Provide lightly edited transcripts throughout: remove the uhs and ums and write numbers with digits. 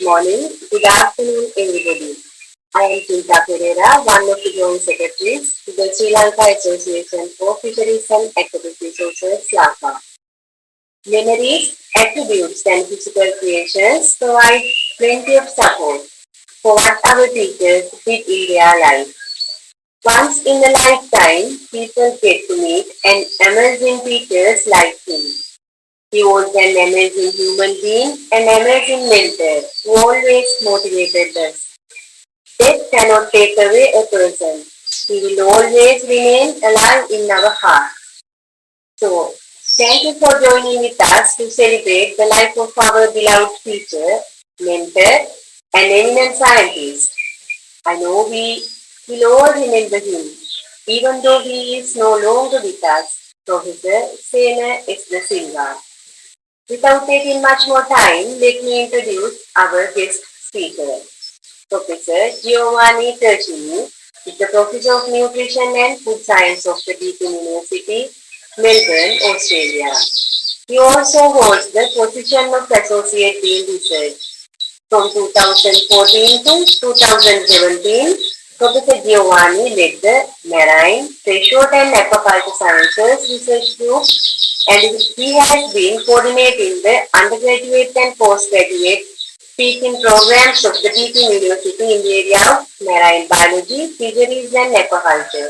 morning, good afternoon, everybody. I am Tinta Pereira, one of the joint secretaries to the Sri Lanka Association for Fisheries and Aquatic Resources, LAFA. Memories, attributes, and physical creations provide plenty of support for what our teachers did in their life. Once in a lifetime, people get to meet an amazing teachers like him. He was an amazing human being, an amazing mentor who always motivated us. Death cannot take away a person. He will always remain alive in our hearts. So, thank you for joining with us to celebrate the life of our beloved teacher, mentor, and eminent scientist. I know we will all remember him, even though he is no longer with us, Professor Sena Silva. Without taking much more time, let me introduce our guest speaker. Professor Giovanni Tercini is the Professor of Nutrition and Food Science of the Deakin University, Melbourne, Australia. He also holds the position of Associate Dean Research. From 2014 to 2017, Professor Giovanni led the Marine, Freshwater and Aquaculture Sciences Research Group, and he has been coordinating the undergraduate and postgraduate speaking programs of the Deakin University in the area of marine biology, fisheries and aquaculture.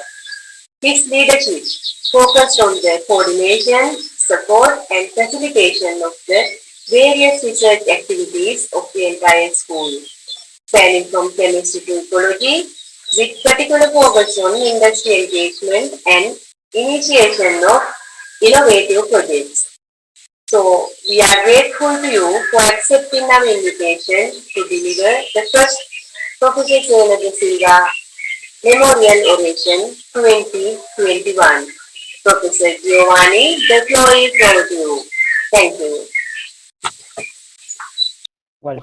His leadership focused on the coordination, support and facilitation of the various research activities of the entire school, spanning from chemistry to ecology, with particular focus on industry engagement and initiation of innovative projects. So, we are grateful to you for accepting our invitation to deliver the first Professor Sena Silva Memorial Oration 2021. Professor Giovanni, the floor is over to you. Thank you. Well,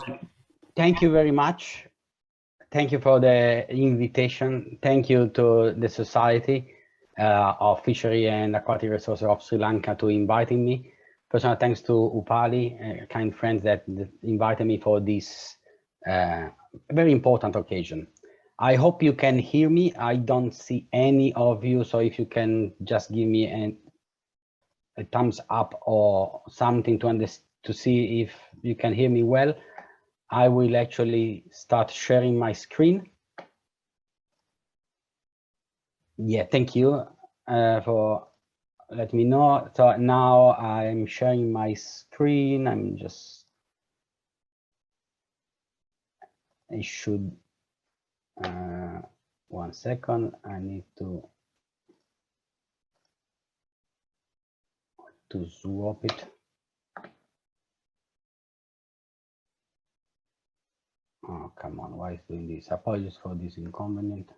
thank you very much. Thank you for the invitation. Thank you to the Society of Fishery and Aquatic Resources of Sri Lanka to inviting me. Personal thanks to Upali, kind friends that invited me for this very important occasion. I hope you can hear me. I don't see any of you, so if you can just give me a thumbs up or something to see if you can hear me well. I will actually start sharing my screen. Yeah, thank you for letting me know. So now I'm sharing my screen. I should, 1 second, I need to swap it. Oh, come on, why is doing this? Apologies for this inconvenient.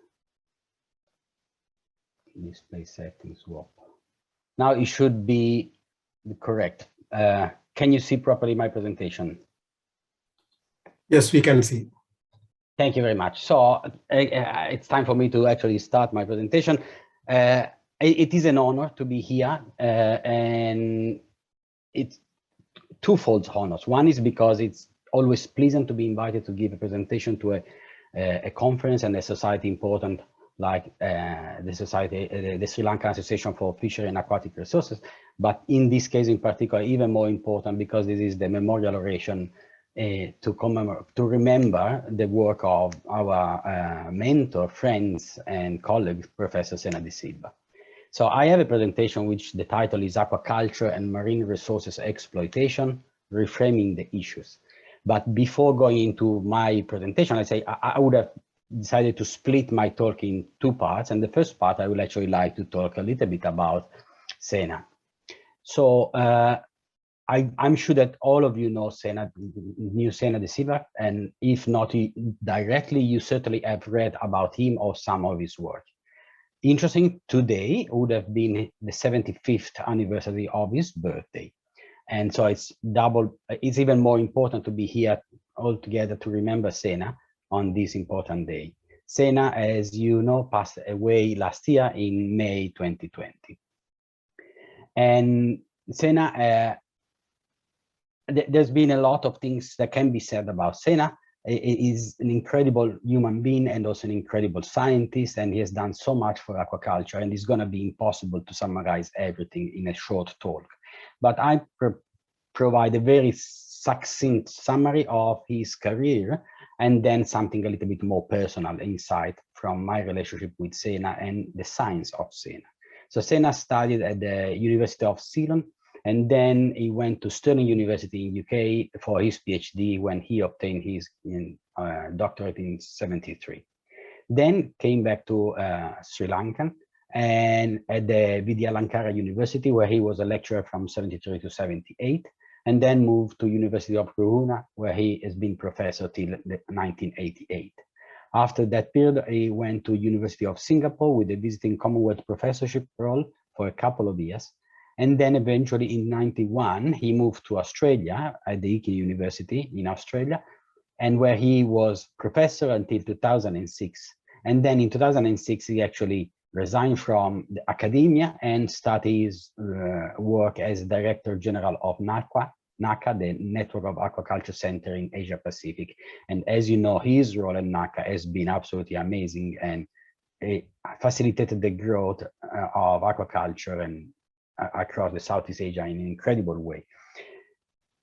Display settings swap. Now it should be correct. Can you see properly my presentation? Yes, we can see. Thank you very much. So it's time for me to actually start my presentation. It is an honor to be here, and it's twofold honors. One is because it's always pleasant to be invited to give a presentation to a conference and a society important like the Sri Lanka Association for Fishery and Aquatic Resources. But in this case in particular, even more important because this is the memorial oration to remember the work of our mentor, friends, and colleagues, Professor Sena Silva. So I have a presentation which the title is Aquaculture and Marine Resources Exploitation, Reframing the Issues. But before going into my presentation, I would have decided to split my talk in two parts. And the first part, I would actually like to talk a little bit about Sena. So I'm sure that all of you know Sena, knew Sena Silva, and if not directly, you certainly have read about him or some of his work. Interesting, today would have been the 75th anniversary of his birthday. And so it's even more important to be here all together to remember Sena on this important day. Sena, as you know, passed away last year in May 2020. And Sena, there's been a lot of things that can be said about Sena, is an incredible human being and also an incredible scientist, and he has done so much for aquaculture, and it's going to be impossible to summarize everything in a short talk. But I provide a very succinct summary of his career, and then something a little bit more personal insight from my relationship with Sena and the science of Sena. So Sena studied at the University of Ceylon, and then he went to Stirling University in UK for his PhD when he obtained his doctorate in '73. Then came back to Sri Lanka and at the Vidyalankara University, where he was a lecturer from '73 to '78, and then moved to University of Verona, where he has been professor till 1988. After that period, he went to University of Singapore with a visiting Commonwealth professorship role for a couple of years. And then eventually in '91, he moved to Australia at the Ike University in Australia, and where he was professor until 2006. And then in 2006, he actually resigned from the academia and started his work as Director General of NACA, the Network of Aquaculture Center in Asia Pacific. And as you know, his role in NACA has been absolutely amazing and facilitated the growth of aquaculture and across the Southeast Asia in an incredible way.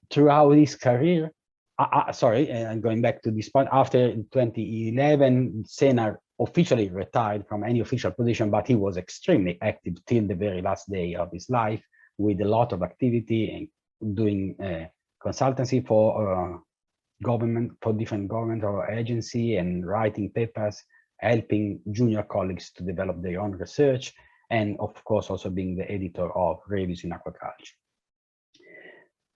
Throughout his career, going back to this point, after 2011, Sena officially retired from any official position, but he was extremely active till the very last day of his life with a lot of activity and doing consultancy for government, for different government or agency, and writing papers, helping junior colleagues to develop their own research, and of course also being the editor of Reviews in Aquaculture.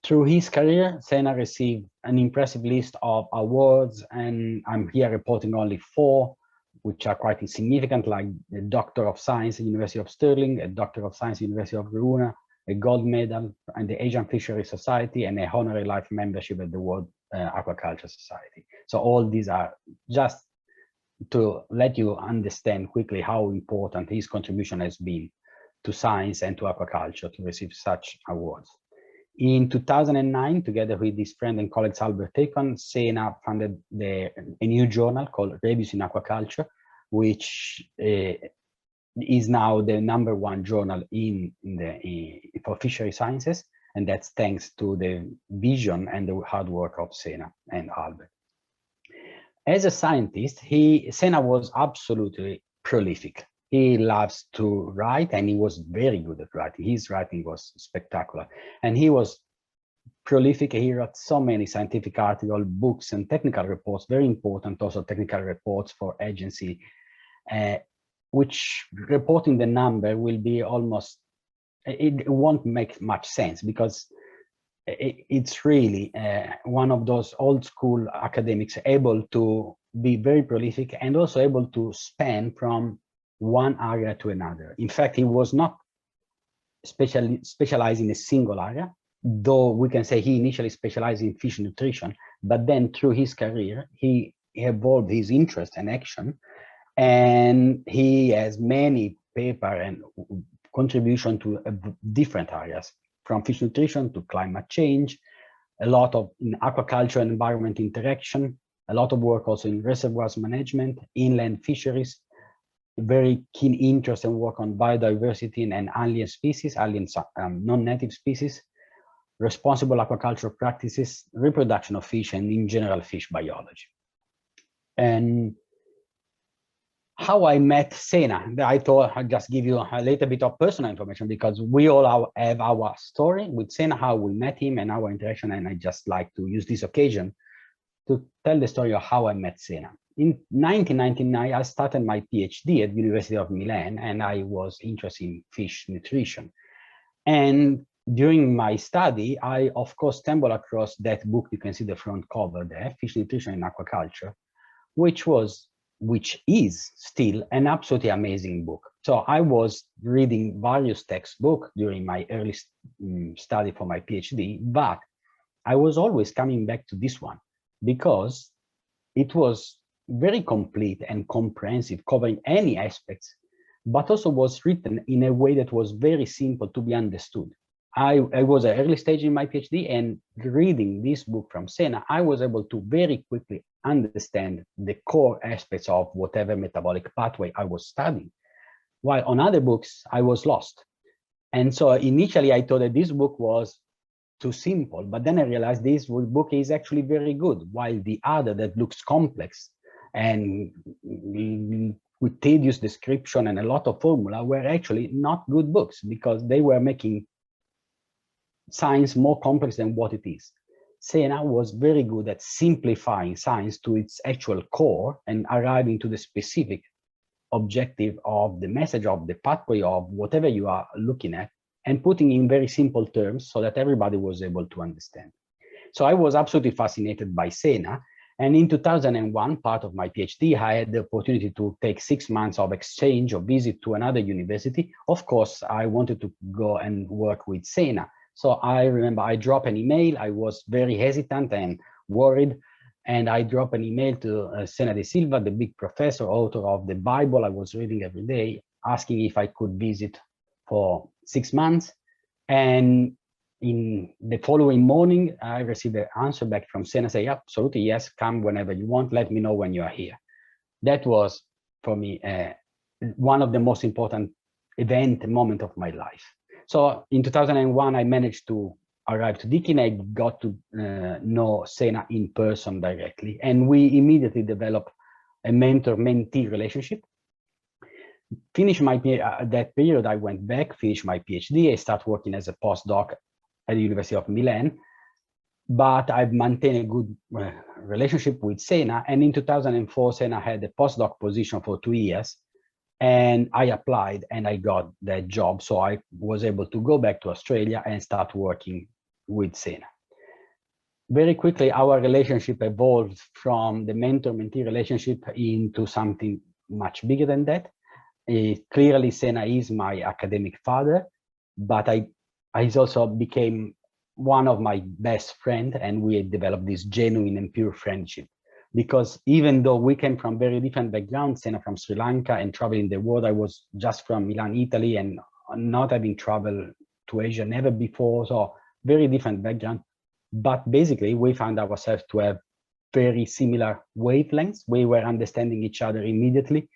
Through his career, Sena received an impressive list of awards, and I'm here reporting only 4, which are quite insignificant, like the Doctor of Science at University of Stirling, a Doctor of Science at University of Verona, a gold medal and the Asian Fisheries Society, and a honorary life membership at the World Aquaculture Society. So all these are just to let you understand quickly how important his contribution has been to science and to aquaculture to receive such awards. In 2009, together with his friend and colleagues Albert Akon, Sena founded a new journal called Reviews in Aquaculture, which is now the #1 journal for fishery sciences, and that's thanks to the vision and the hard work of Sena and Albert. As a scientist, Sena was absolutely prolific. He loves to write, and he was very good at writing. His writing was spectacular, and he was prolific. He wrote so many scientific articles, books, and technical reports, very important also technical reports for agency, which reporting the number will be almost, it won't make much sense because it's really one of those old school academics able to be very prolific and also able to span from one area to another. In fact, he was not specialized in a single area, though we can say he initially specialized in fish nutrition, but then through his career, he evolved his interest and action, and he has many paper and contribution to different areas, from fish nutrition to climate change, a lot of in aquaculture and environment interaction, a lot of work also in reservoirs management, inland fisheries, very keen interest and work on biodiversity and alien species, non-native species, responsible aquaculture practices, reproduction of fish, and in general fish biology. And how I met Sena, I thought I'd just give you a little bit of personal information because we all have our story with Sena, how we met him and our interaction, and I just like to use this occasion to tell the story of how I met Sena. In 1999, I started my PhD at the University of Milan, and I was interested in fish nutrition. And during my study, I, of course, stumbled across that book. You can see the front cover there, Fish Nutrition in Aquaculture, which is still an absolutely amazing book. So I was reading various textbooks during my early study for my PhD, but I was always coming back to this one because it was very complete and comprehensive, covering any aspects, but also was written in a way that was very simple to be understood. I was at an early stage in my PhD, and reading this book from Sena, I was able to very quickly understand the core aspects of whatever metabolic pathway I was studying. While on other books, I was lost. And so initially I thought that this book was too simple, but then I realized this book is actually very good, while the other that looks complex and with tedious description and a lot of formula were actually not good books, because they were making science more complex than what it is. Sena was very good at simplifying science to its actual core and arriving to the specific objective of the message of the pathway of whatever you are looking at, and putting in very simple terms so that everybody was able to understand. So I was absolutely fascinated by Sena. And in 2001, part of my PhD, I had the opportunity to take 6 months of exchange or visit to another university. Of course, I wanted to go and work with Sena. So I remember I dropped an email. I was very hesitant and worried. And I dropped an email to Sena de Silva, the big professor, author of the Bible I was reading every day, asking if I could visit for 6 months. And in the following morning, I received an answer back from Sena saying, absolutely, yes, come whenever you want. Let me know when you are here. That was, for me, one of the most important moment of my life. So in 2001, I managed to arrive to Deakin. I got to know Sena in person directly, and we immediately developed a mentor-mentee relationship. Finished my that period, I went back, finished my PhD. I started working as a postdoc at the University of Milan, but I've maintained a good relationship with Sena. And in 2004, Sena had a postdoc position for 2 years, and I applied and I got that job. So I was able to go back to Australia and start working with Sena. Very quickly, our relationship evolved from the mentor-mentee relationship into something much bigger than that. Clearly, Sena is my academic father, but I also became one of my best friends, and we developed this genuine and pure friendship. Because even though we came from very different backgrounds, Sena from Sri Lanka and traveling the world, I was just from Milan, Italy, and not having traveled to Asia, never before, so very different background. But basically, we found ourselves to have very similar wavelengths. We were understanding each other immediately.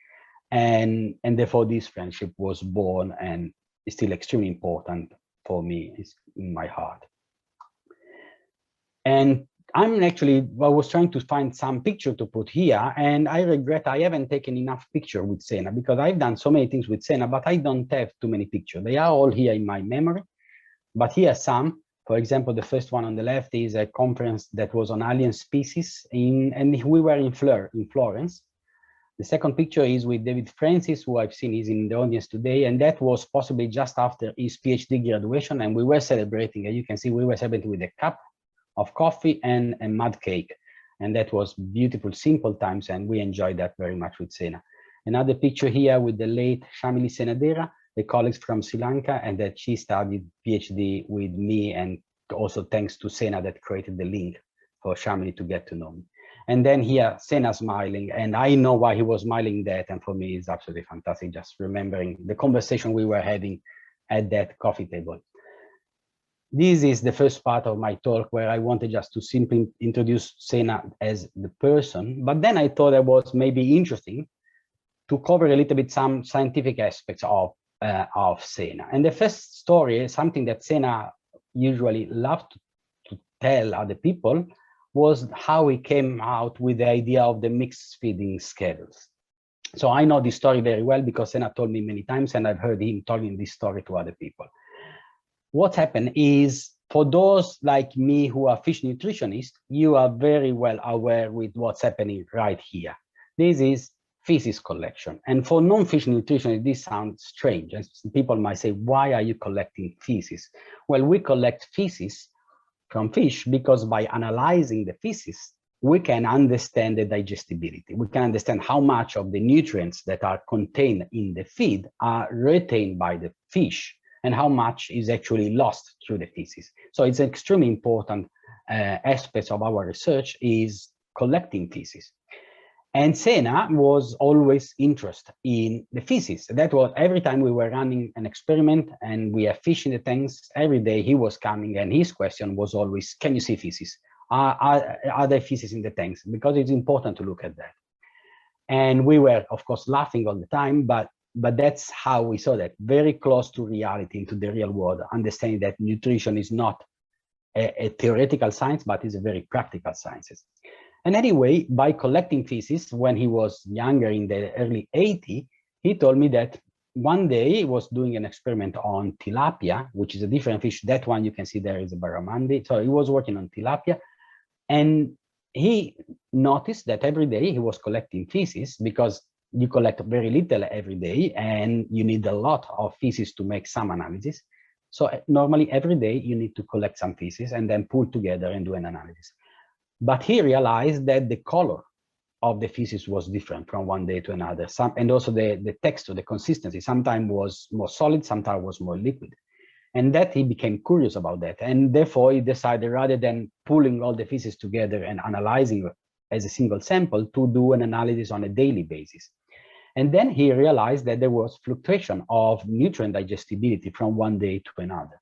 And therefore, this friendship was born and is still extremely important for me. It's in my heart. And I was trying to find some picture to put here, and I regret I haven't taken enough picture with Sena, because I've done so many things with Sena, but I don't have too many pictures. They are all here in my memory, but here are some. For example, the first one on the left is a conference that was on alien species, and we were in Florence. The second picture is with David Francis, who I've seen is in the audience today, and that was possibly just after his PhD graduation, and we were celebrating. As you can see, we were celebrating with a cup of coffee and a mud cake, and that was beautiful, simple times, and we enjoyed that very much with Sena. Another picture here with the late Shamini Senadera, the colleagues from Sri Lanka, and that she studied PhD with me, and also thanks to Sena that created the link for Shamini to get to know me. And then here, Sena smiling, and I know why he was smiling that, and for me it's absolutely fantastic, just remembering the conversation we were having at that coffee table. This is the first part of my talk, where I wanted just to simply introduce Sena as the person, but then I thought it was maybe interesting to cover a little bit some scientific aspects of Sena. And the first story is something that Sena usually loved to tell other people, was how he came out with the idea of the mixed feeding schedules. So I know this story very well because Sena told me many times, and I've heard him telling this story to other people. What happened is, for those like me who are fish nutritionists, you are very well aware with what's happening right here. This is feces collection. And for non-fish nutritionists, this sounds strange. And people might say, why are you collecting feces? Well, we collect feces from fish because by analyzing the feces, we can understand the digestibility. We can understand how much of the nutrients that are contained in the feed are retained by the fish and how much is actually lost through the feces. So it's an extremely important aspect of our research is collecting feces. And Sena was always interested in the feces. That was every time we were running an experiment and we have fish in the tanks, every day he was coming and his question was always, can you see feces? are there feces in the tanks? Because it's important to look at that. And we were, of course, laughing all the time, but that's how we saw that, very close to reality, into the real world, understanding that nutrition is not a theoretical science, but is a very practical science. And anyway, by collecting feces when he was younger, in the early 80s, he told me that one day he was doing an experiment on tilapia, which is a different fish. That one you can see there is a barramundi. So he was working on tilapia, and he noticed that every day he was collecting feces, because you collect very little every day and you need a lot of feces to make some analysis. So normally every day you need to collect some feces and then pull together and do an analysis. But he realized that the color of the feces was different from one day to another. And also the texture, the consistency, sometimes was more solid, sometimes was more liquid. And that he became curious about that. And therefore he decided, rather than pulling all the feces together and analyzing as a single sample, to do an analysis on a daily basis. And then he realized that there was fluctuation of nutrient digestibility from one day to another.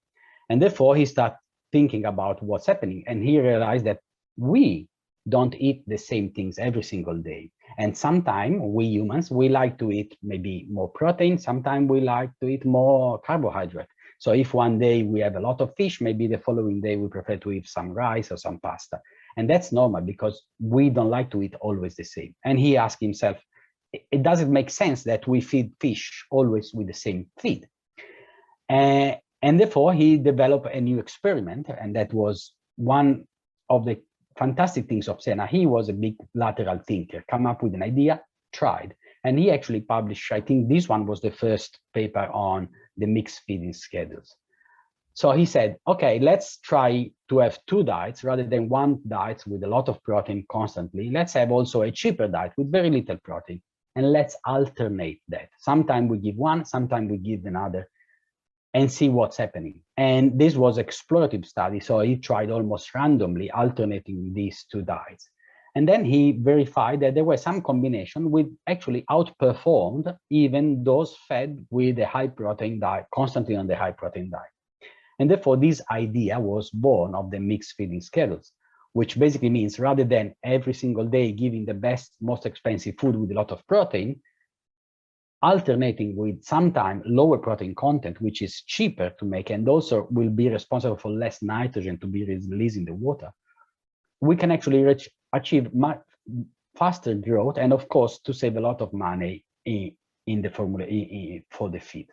And therefore he started thinking about what's happening. And he realized that we don't eat the same things every single day. And sometimes we humans, we like to eat maybe more protein. Sometimes we like to eat more carbohydrate. So if one day we have a lot of fish, maybe the following day we prefer to eat some rice or some pasta. And that's normal, because we don't like to eat always the same. And he asked himself, it doesn't make sense that we feed fish always with the same feed. And therefore he developed a new experiment, and that was one of the fantastic things of Sena. He was a big lateral thinker, come up with an idea, tried, and he actually published, I think this one was the first paper on the mixed feeding schedules. So he said, okay, let's try to have two diets rather than one diet with a lot of protein constantly. Let's have also a cheaper diet with very little protein, and let's alternate that. Sometimes we give one, sometimes we give another, and see what's happening. And this was explorative study. So he tried almost randomly alternating these two diets. And then he verified that there were some combination which actually outperformed even those fed with a high protein diet, constantly on the high protein diet. And therefore this idea was born of the mixed feeding schedules, which basically means, rather than every single day giving the best, most expensive food with a lot of protein, alternating with sometimes lower protein content, which is cheaper to make and also will be responsible for less nitrogen to be released in the water, we can actually achieve much faster growth, and of course to save a lot of money in the formula for the feed.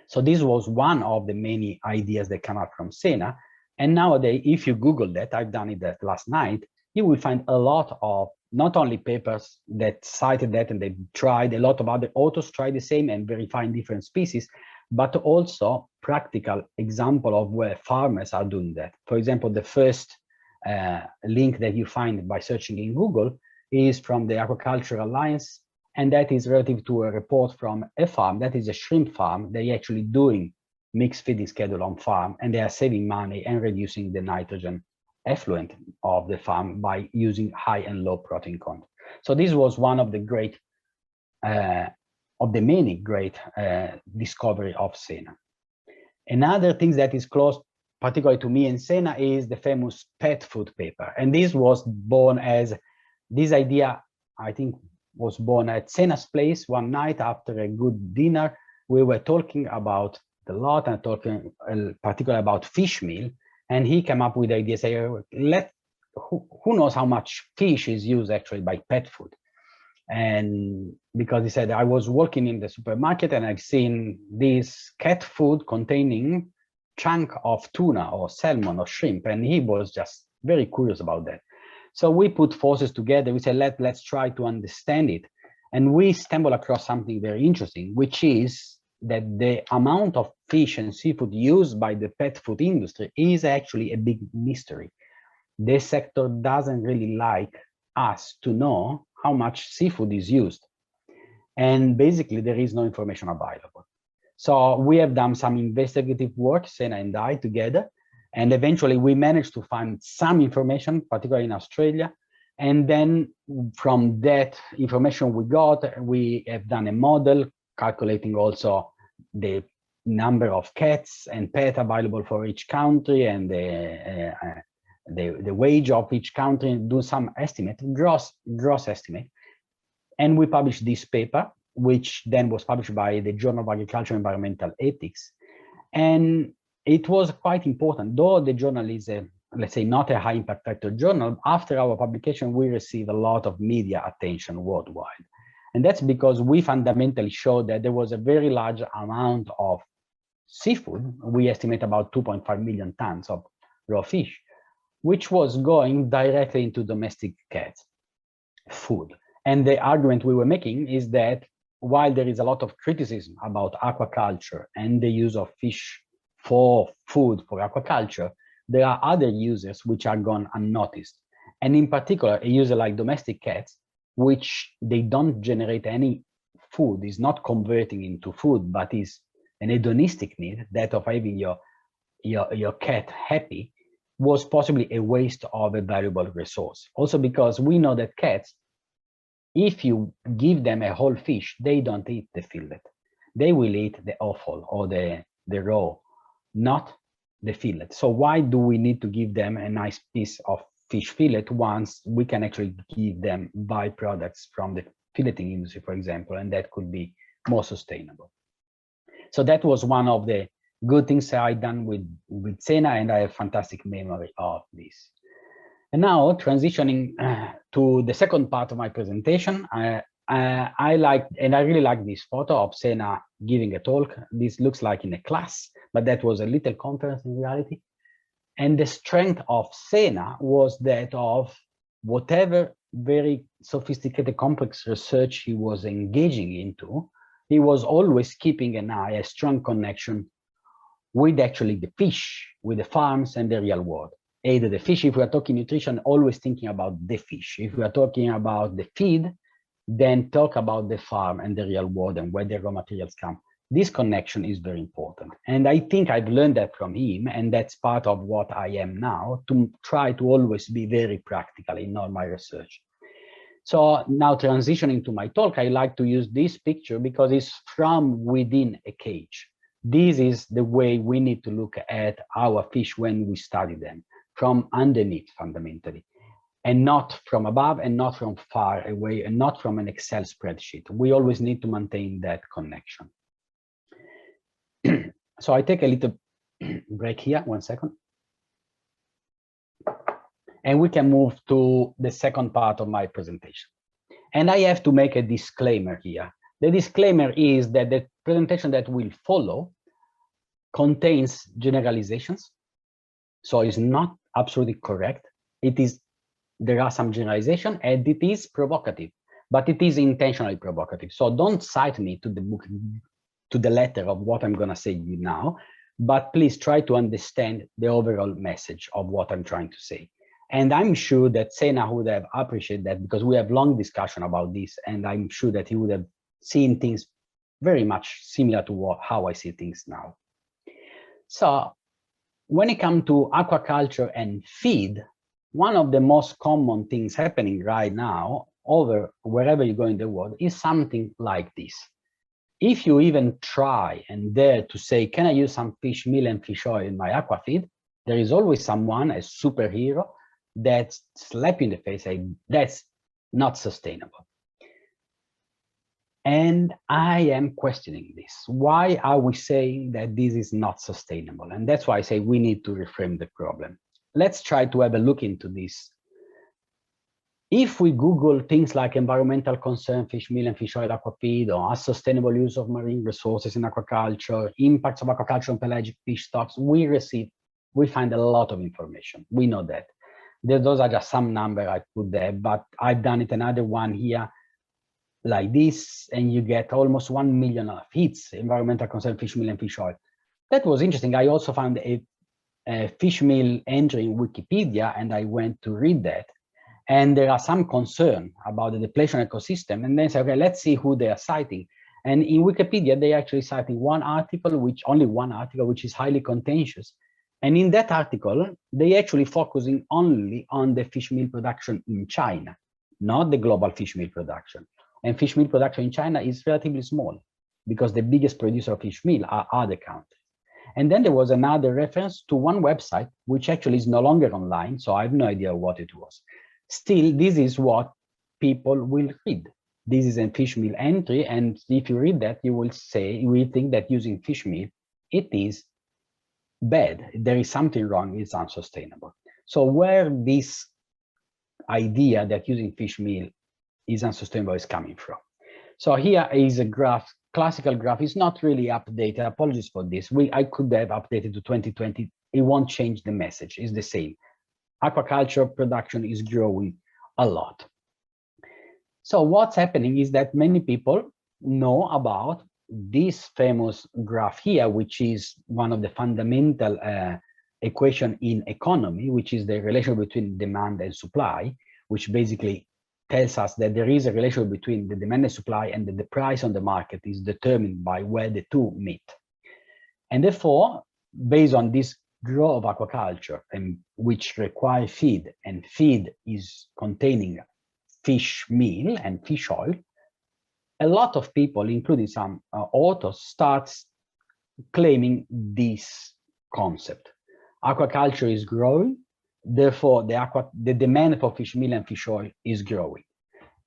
So this was one of the many ideas that come up from Sena. And nowadays, if you Google that, I've done it that last night, you will find a lot of not only papers that cited that and they tried, a lot of other authors try the same and verifying different species, but also practical example of where farmers are doing that. For example, the first link that you find by searching in Google is from the Aquaculture Alliance, and that is relative to a report from a farm, that is a shrimp farm. They're actually doing mixed feeding schedule on farm, and they are saving money and reducing the nitrogen effluent of the farm by using high and low protein content. So this was one of the great, of the many great discovery of Sena. Another thing that is close, particularly to me and Sena, is the famous pet food paper. And this was born as, this idea, I think, was born at Sena's place one night after a good dinner. We were talking about the lot and talking particularly about fish meal. And he came up with the idea, say, who knows how much fish is used actually by pet food? And because he said, I was working in the supermarket and I've seen this cat food containing chunk of tuna or salmon or shrimp. And he was just very curious about that. So we put forces together. We said, let's try to understand it. And we stumbled across something very interesting, which is that the amount of fish and seafood used by the pet food industry is actually a big mystery. This sector doesn't really like us to know how much seafood is used. And basically there is no information available. So we have done some investigative work, Sena and I together, and eventually we managed to find some information, particularly in Australia. And then from that information we got, we have done a model calculating also the number of cats and pets available for each country and the the wage of each country, do some estimate, gross estimate. And we published this paper, which then was published by the Journal of Agriculture and Environmental Ethics. And it was quite important, though the journal is let's say, not a high impact factor journal. After our publication, we received a lot of media attention worldwide. And that's because we fundamentally showed that there was a very large amount of seafood. We estimate about 2.5 million tons of raw fish, which was going directly into domestic cat food. And the argument we were making is that while there is a lot of criticism about aquaculture and the use of fish for food for aquaculture, there are other uses which are gone unnoticed. And in particular, a user like domestic cats, which they don't generate any food, is not converting into food, but is an hedonistic need, that of having your cat happy, was possibly a waste of a valuable resource. Also because we know that cats, if you give them a whole fish, they don't eat the fillet. They will eat the offal or the raw, not the fillet. So why do we need to give them a nice piece of fish fillet once we can actually give them byproducts from the filleting industry, for example, and that could be more sustainable. So that was one of the good things I done with Sena, and I have fantastic memory of this. And now transitioning to the second part of my presentation, I really like this photo of Sena giving a talk. This looks like in a class, but that was a little conference in reality. And the strength of Sena was that of whatever very sophisticated, complex research he was engaging into, he was always keeping an eye, a strong connection with actually the fish, with the farms and the real world. Either the fish, if we are talking nutrition, always thinking about the fish. If we are talking about the feed, then talk about the farm and the real world and where the raw materials come. This connection is very important. And I think I've learned that from him, and that's part of what I am now, to try to always be very practical in all my research. So now transitioning to my talk, I like to use this picture because it's from within a cage. This is the way we need to look at our fish when we study them, from underneath fundamentally, and not from above and not from far away and not from an Excel spreadsheet. We always need to maintain that connection. So I take a little break here, 1 second. And we can move to the second part of my presentation. And I have to make a disclaimer here. The disclaimer is that the presentation that will follow contains generalizations. So it's not absolutely correct. There are some generalization and it is provocative, but it is intentionally provocative. So don't cite me to the book, to the letter of what I'm going to say you now, but please try to understand the overall message of what I'm trying to say. And I'm sure that Sena would have appreciated that because we have long discussion about this, and I'm sure that he would have seen things very much similar to how I see things now. So when it comes to aquaculture and feed, one of the most common things happening right now over wherever you go in the world is something like this. If you even try and dare to say, can I use some fish meal and fish oil in my aqua feed? There is always someone, a superhero, that slap you in the face saying, that's not sustainable. And I am questioning this. Why are we saying that this is not sustainable? And that's why I say we need to reframe the problem. Let's try to have a look into this. If we Google things like environmental concern, fish meal and fish oil aquafeed, or sustainable use of marine resources in aquaculture, impacts of aquaculture on pelagic fish stocks, we find a lot of information. We know that. Those are just some number I put there, but I've done it another one here like this, and you get almost 1 million of hits, environmental concern, fish meal and fish oil. That was interesting. I also found a fish meal entry in Wikipedia, and I went to read that. And there are some concern about the depletion ecosystem, and then say, okay, let's see who they are citing. And in Wikipedia, they actually citing only one article, which is highly contentious. And in that article, they actually focusing only on the fish meal production in China, not the global fish meal production. And fish meal production in China is relatively small because the biggest producer of fish meal are other countries. And then there was another reference to one website, which actually is no longer online, so I have no idea what it was. Still, this is what people will read. This is a fish meal entry, and if you read that, you will think that using fish meal, it is bad. There is something wrong, it's unsustainable. So where this idea that using fish meal is unsustainable is coming from. So here is a graph, classical graph. It's not really updated. Apologies for this. I could have updated to 2020. It won't change the message. It's the same. Aquaculture production is growing a lot. So what's happening is that many people know about this famous graph here, which is one of the fundamental equation in economy, which is the relation between demand and supply, which basically tells us that there is a relation between the demand and supply, and that the price on the market is determined by where the two meet. And therefore, based on this growth of aquaculture, and which require feed, and feed is containing fish meal and fish oil, a lot of people, including some authors, starts claiming this concept. Aquaculture is growing, therefore the demand for fish meal and fish oil is growing.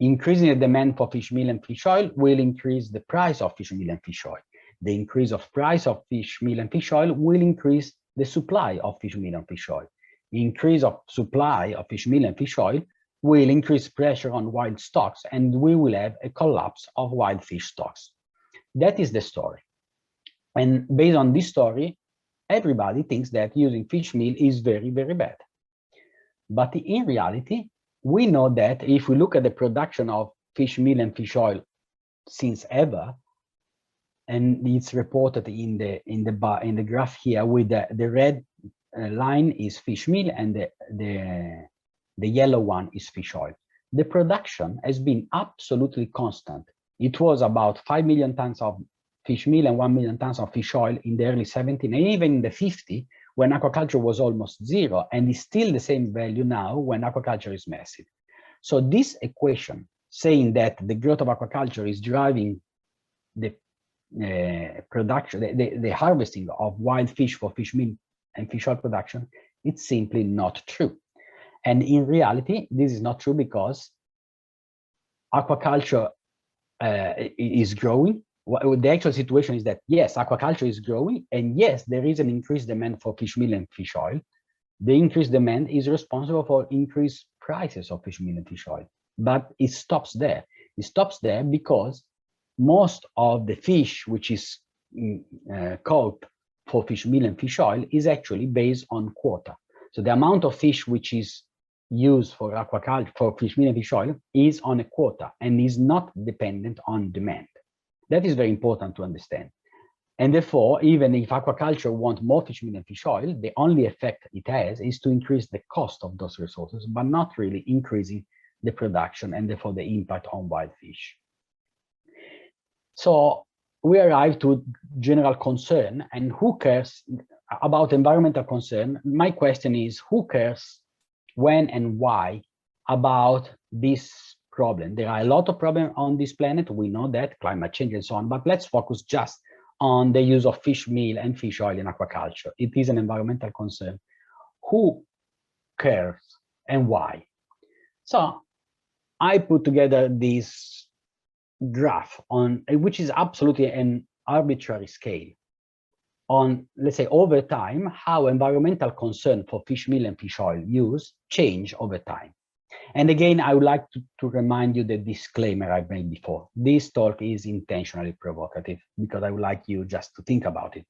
Increasing the demand for fish meal and fish oil will increase the price of fish meal and fish oil. The increase of price of fish meal and fish oil will increase the supply of fish meal and fish oil. The increase of supply of fish meal and fish oil will increase pressure on wild stocks, and we will have a collapse of wild fish stocks. That is the story. And based on this story, everybody thinks that using fish meal is very, very bad. But in reality, we know that if we look at the production of fish meal and fish oil since ever, and it's reported in the graph here with the red line is fish meal, and the yellow one is fish oil. The production has been absolutely constant. It was about 5 million tons of fish meal and 1 million tons of fish oil in the early 70s, and even in the 50s, when aquaculture was almost zero, and is still the same value now when aquaculture is massive. So this equation saying that the growth of aquaculture is driving the production, the harvesting of wild fish for fish meal and fish oil production, it's simply not true. And in reality, this is not true, because aquaculture is growing. The actual situation is that, yes, aquaculture is growing, and yes, there is an increased demand for fish meal and fish oil. The increased demand is responsible for increased prices of fish meal and fish oil, but it stops there. It stops there because most of the fish which is caught for fish meal and fish oil is actually based on quota. So the amount of fish which is used for aquaculture, for fish meal and fish oil, is on a quota and is not dependent on demand. That is very important to understand. And therefore, even if aquaculture wants more fish meal and fish oil, the only effect it has is to increase the cost of those resources, but not really increasing the production and therefore the impact on wild fish. So we arrive to general concern, and who cares about environmental concern? My question is, who cares when and why about this problem? There are a lot of problems on this planet. We know that, climate change and so on, but let's focus just on the use of fish meal and fish oil in aquaculture. It is an environmental concern. Who cares and why? So I put together this graph on, which is absolutely an arbitrary scale, on, let's say, over time, how environmental concern for fish meal and fish oil use change over time. And again, I would like to remind you the disclaimer I made before. This talk is intentionally provocative because I would like you just to think about it.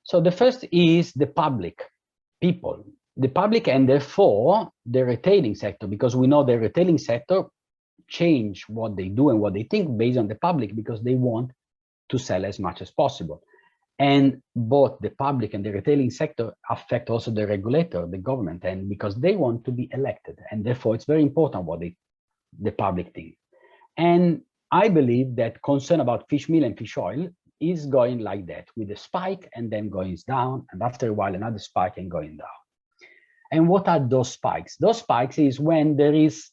So the first is the public, people, the public, and therefore the retailing sector, because we know the retailing sector change what they do and what they think based on the public, because they want to sell as much as possible. And both the public and the retailing sector affect also the regulator, the government, and because they want to be elected. And therefore, it's very important what the public thinks. And I believe that concern about fish meal and fish oil is going like that, with a spike and then going down, and after a while, another spike and going down. And what are those spikes? Those spikes is when there is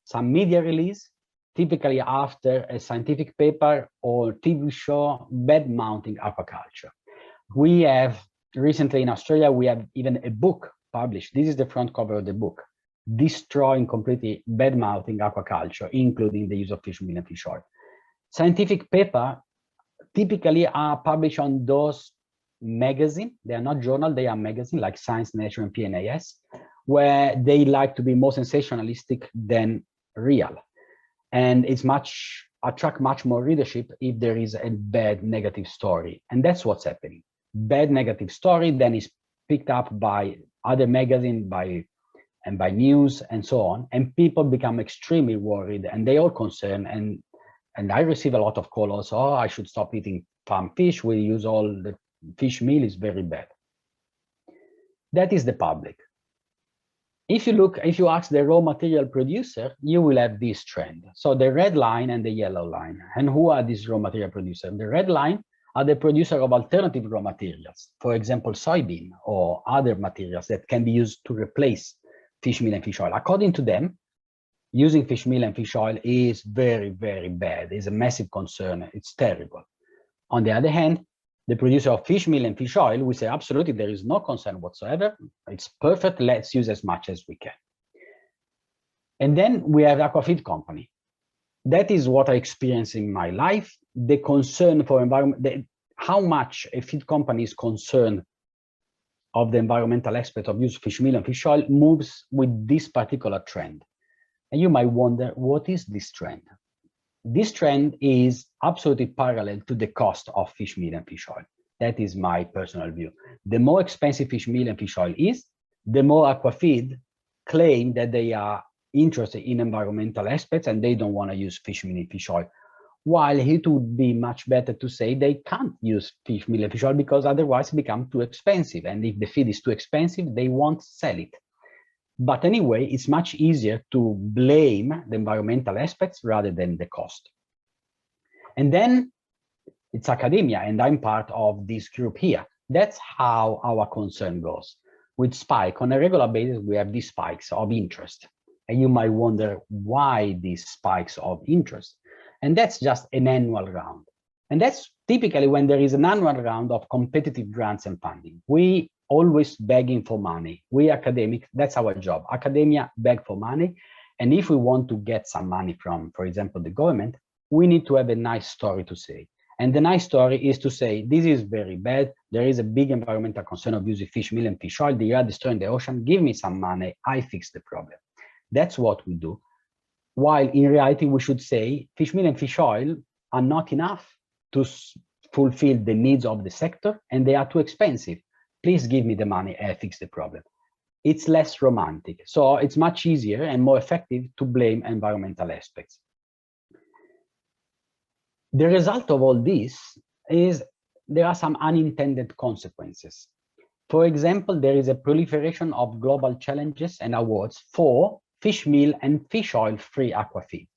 some media release, typically after a scientific paper or TV show bad-mouthing aquaculture. We have recently in Australia, we have even a book published. This is the front cover of the book, destroying completely bad-mouthing aquaculture, including the use of fish meal and fish oil. Scientific paper typically are published on those magazines. They are not journal, they are magazines like Science, Nature, and PNAS, where they like to be more sensationalistic than real. And it's attract much more readership if there is a bad negative story. And that's what's happening. Bad negative story then is picked up by other magazines, by news and so on. And people become extremely worried and they all concerned. And I receive a lot of calls also, oh, I should stop eating farm fish. We use all the fish meal is very bad. That is the public. If you ask the raw material producer, you will have this trend. So the red line and the yellow line. And who are these raw material producers? The red line are the producer of alternative raw materials, for example, soybean or other materials that can be used to replace fish meal and fish oil. According to them, using fish meal and fish oil is very, very bad. It's a massive concern. It's terrible. On the other hand, the producer of fish meal and fish oil, we say, absolutely, there is no concern whatsoever. It's perfect. Let's use as much as we can. And then we have aquafeed company. That is what I experienced in my life. The concern for environment, how much a feed company is concerned of the environmental aspect of use of fish meal and fish oil moves with this particular trend. And you might wonder, what is this trend? This trend is absolutely parallel to the cost of fish meal and fish oil. That is my personal view. The more expensive fish meal and fish oil is, the more aquafeed claim that they are interested in environmental aspects and they don't want to use fish meal and fish oil. While it would be much better to say they can't use fish meal and fish oil because otherwise it becomes too expensive. And if the feed is too expensive, they won't sell it. But anyway, it's much easier to blame the environmental aspects rather than the cost. And then it's academia, and I'm part of this group here. That's how our concern goes. With spike, on a regular basis, we have these spikes of interest. And you might wonder why these spikes of interest. And that's just an annual round. And that's typically when there is an annual round of competitive grants and funding. We always begging for money. We academic, that's our job. Academia beg for money. And if we want to get some money from, for example, the government, we need to have a nice story to say. And the nice story is to say, this is very bad. There is a big environmental concern of using fish meal and fish oil. They are destroying the ocean. Give me some money. I fix the problem. That's what we do. While in reality, we should say fish meal and fish oil are not enough to fulfill the needs of the sector, and they are too expensive. Please give me the money, I fix the problem. It's less romantic. So it's much easier and more effective to blame environmental aspects. The result of all this is there are some unintended consequences. For example, there is a proliferation of global challenges and awards for fish meal and fish oil free aquafeed,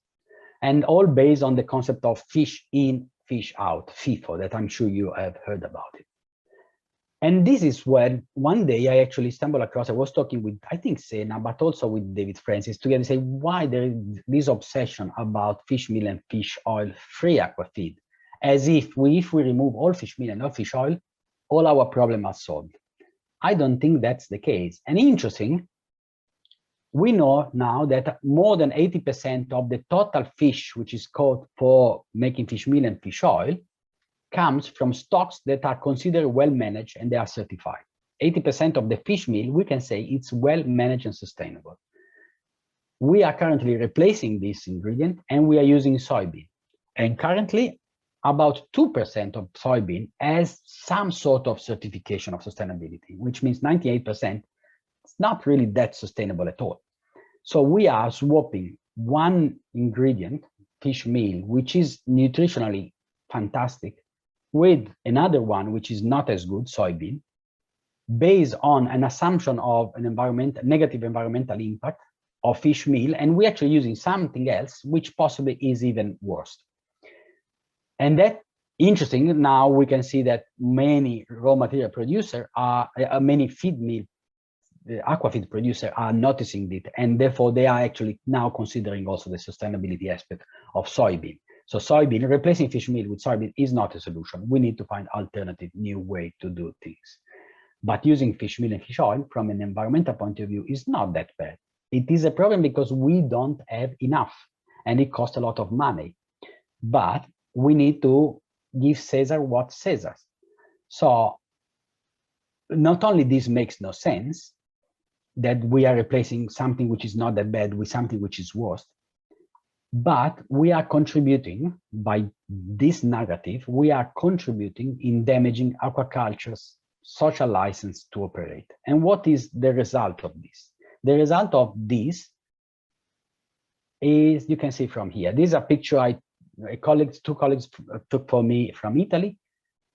and all based on the concept of fish in, fish out, FIFO, that I'm sure you have heard about it. And this is when one day I actually stumbled across, I was talking with, I think, Sena, but also with David Francis together, say why there is this obsession about fish meal and fish oil free aquafeed, as if we remove all fish meal and all fish oil, all our problems are solved. I don't think that's the case. And interesting, we know now that more than 80% of the total fish, which is caught for making fish meal and fish oil, comes from stocks that are considered well managed and they are certified. 80% of the fish meal, we can say it's well managed and sustainable. We are currently replacing this ingredient and we are using soybean. And currently, about 2% of soybean has some sort of certification of sustainability, which means 98%. It's not really that sustainable at all. So we are swapping one ingredient, fish meal, which is nutritionally fantastic, with another one, which is not as good, soybean, based on an assumption of an negative environmental impact of fish meal, and we're actually using something else, which possibly is even worse. And that interesting, now we can see that many raw material producers are, many feed meal, aquafeed producers are noticing it, and therefore they are actually now considering also the sustainability aspect of soybean. So soybean, replacing fish meal with soybean is not a solution. We need to find alternative new way to do things. But using fish meal and fish oil from an environmental point of view is not that bad. It is a problem because we don't have enough and it costs a lot of money. But we need to give Caesar what Caesar's. So not only this makes no sense, that we are replacing something which is not that bad with something which is worse, but we are contributing, by this narrative, we are contributing in damaging aquaculture's social license to operate. And what is the result of this? The result of this is, you can see from here, this is a picture two colleagues took for me from Italy,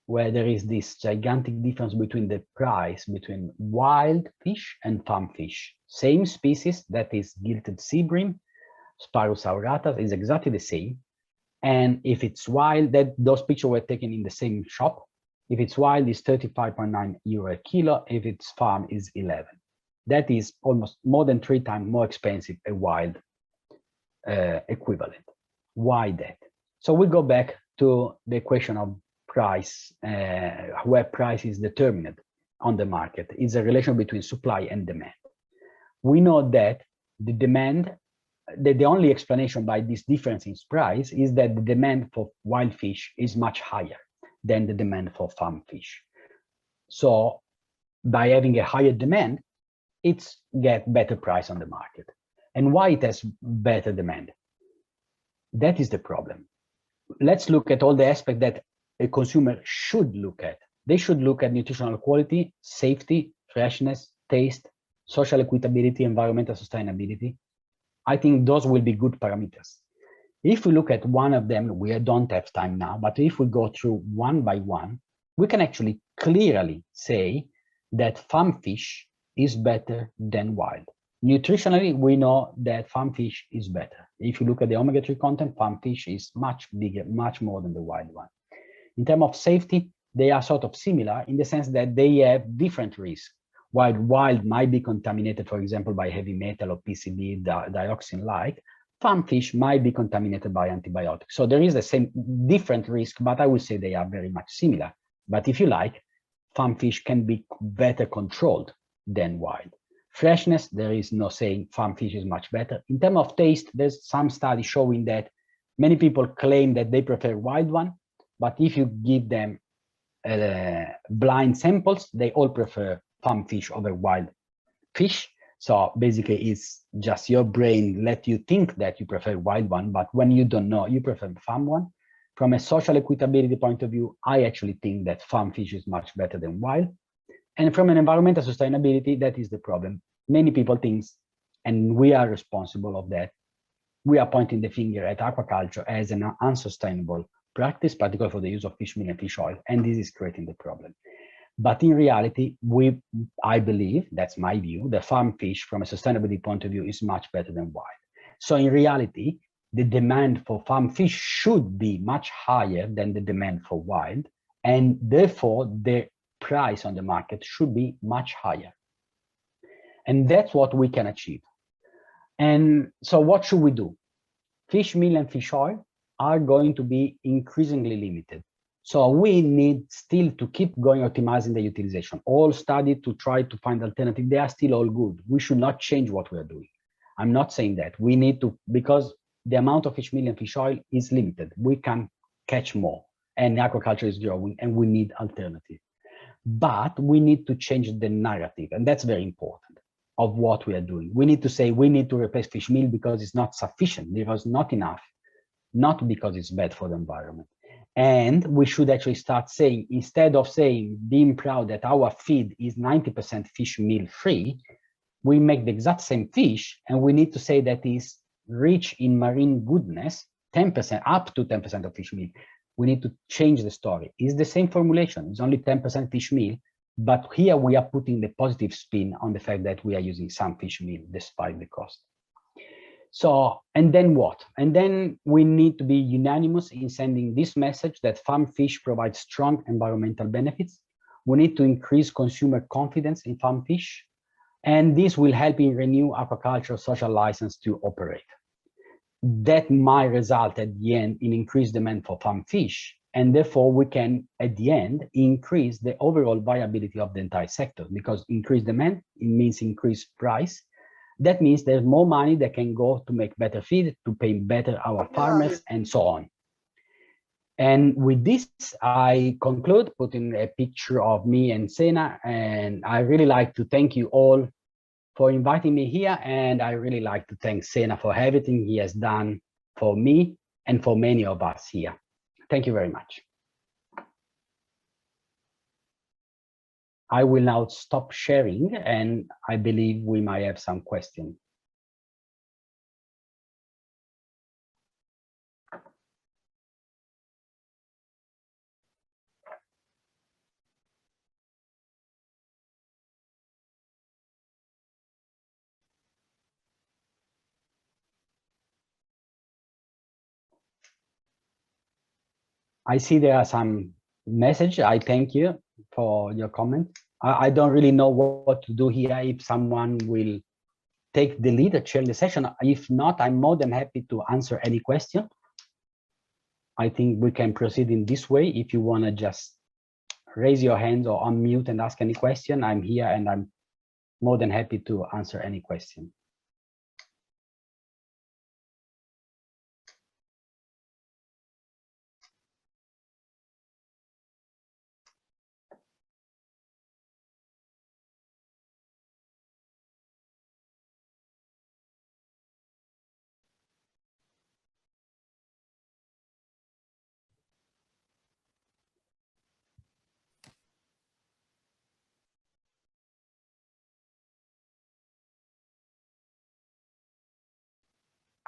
where there is this gigantic difference between the price between wild fish and farm fish. Same species, that is gilted sea bream, Sparus auratus, is exactly the same. And if it's wild, those pictures were taken in the same shop. If it's wild, it's 35.9 euro a kilo. If it's farm, is 11. That is almost more than 3 times more expensive a wild equivalent. Why that? So we go back to the question of price, where price is determined on the market. It's a relation between supply and demand. We know that the demand, the only explanation by this difference in price is that the demand for wild fish is much higher than the demand for farm fish. So by having a higher demand, it's get better price on the market. And why it has better demand? That is the problem. Let's look at all the aspects that a consumer should look at. They should look at nutritional quality, safety, freshness, taste, social equitability, environmental sustainability. I think those will be good parameters. If we look at one of them, we don't have time now, but if we go through one by one, we can actually clearly say that farm fish is better than wild. Nutritionally, we know that farm fish is better. If you look at the omega-3 content, farm fish is much bigger, much more than the wild one. In terms of safety, they are sort of similar in the sense that they have different risks. While wild might be contaminated, for example, by heavy metal or PCB, dioxin-like, farm fish might be contaminated by antibiotics. So there is the same different risk, but I would say they are very much similar. But if you like, farm fish can be better controlled than wild. Freshness, there is no saying farm fish is much better. In terms of taste, there's some studies showing that many people claim that they prefer wild one, but if you give them blind samples, they all prefer farm fish over wild fish. So basically, it's just your brain let you think that you prefer wild one, but when you don't know, you prefer farm one. From a social equitability point of view, I actually think that farm fish is much better than wild. And from an environmental sustainability, that is the problem. Many people think, and we are responsible of that, we are pointing the finger at aquaculture as an unsustainable practice, particularly for the use of fish meal and fish oil, and this is creating the problem. But in reality, I believe, that's my view, the farm fish from a sustainability point of view is much better than wild. So in reality, the demand for farm fish should be much higher than the demand for wild, and therefore the price on the market should be much higher. And that's what we can achieve. And so what should we do? Fish meal and fish oil are going to be increasingly limited. So we need still to keep going optimizing the utilization. All studies to try to find alternatives, they are still all good. We should not change what we are doing. I'm not saying that. We need to, because the amount of fish meal and fish oil is limited. We can catch more, and aquaculture is growing, and we need alternatives. But we need to change the narrative, and that's very important, of what we are doing. We need to say we need to replace fish meal because it's not sufficient, because not enough, not because it's bad for the environment. And we should actually start saying, instead of saying, being proud that our feed is 90% fish meal free, we make the exact same fish, and we need to say that is rich in marine goodness, 10%, up to 10% of fish meal. We need to change the story. It's the same formulation, it's only 10% fish meal, but here we are putting the positive spin on the fact that we are using some fish meal despite the cost. So, and then what? And then we need to be unanimous in sending this message that farm fish provides strong environmental benefits. We need to increase consumer confidence in farm fish, and this will help in renew aquaculture social license to operate. that might result at the end in increased demand for farm fish. And therefore, we can, at the end, increase the overall viability of the entire sector, because increased demand, it means increased price. That means there's more money that can go to make better feed, to pay better our farmers, and so on. And with this, I conclude putting a picture of me and Sena. And I really like to thank you all for inviting me here. And I really like to thank Sena for everything he has done for me and for many of us here. Thank you very much. I will now stop sharing, and I believe we might have some questions. I see there are some messages. I thank you for your comment. I don't really know what to do here. If someone will take the lead, chair the session. If not, I'm more than happy to answer any question. I think we can proceed in this way. If you want to just raise your hand or unmute and ask any question, I'm here and I'm more than happy to answer any question.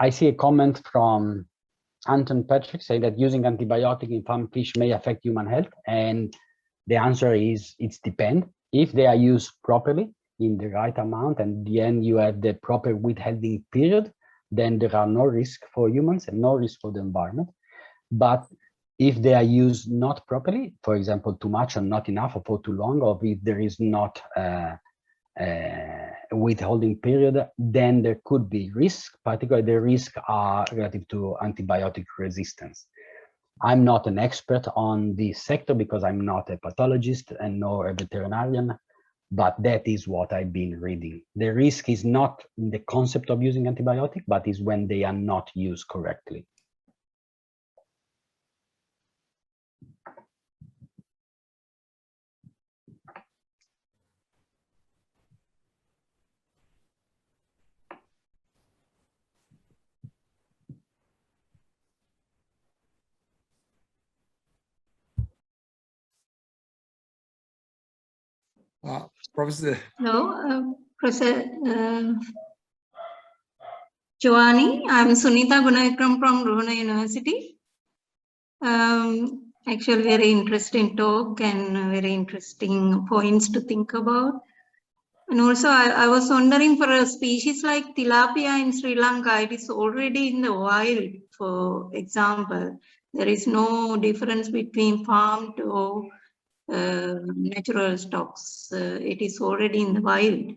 I see a comment from Anton Patrick saying that using antibiotic in farm fish may affect human health. And the answer is it's depend. If they are used properly in the right amount and the end you have the proper withholding period, then there are no risk for humans and no risk for the environment. But if they are used not properly, for example, too much or not enough or for too long, or if there is not withholding period, then there could be risk, particularly the risks are relative to antibiotic resistance. I'm not an expert on this sector because I'm not a pathologist and nor a veterinarian, but that is what I've been reading. The risk is not in the concept of using antibiotic, but is when they are not used correctly. Professor. Hello, Professor Giovanni. I'm Sunita Gunayakram from Rohana University. Actually, very interesting talk and very interesting points to think about. And also, I was wondering, for a species like tilapia in Sri Lanka, it is already in the wild, for example. There is no difference between farmed or natural stocks. It is already in the wild,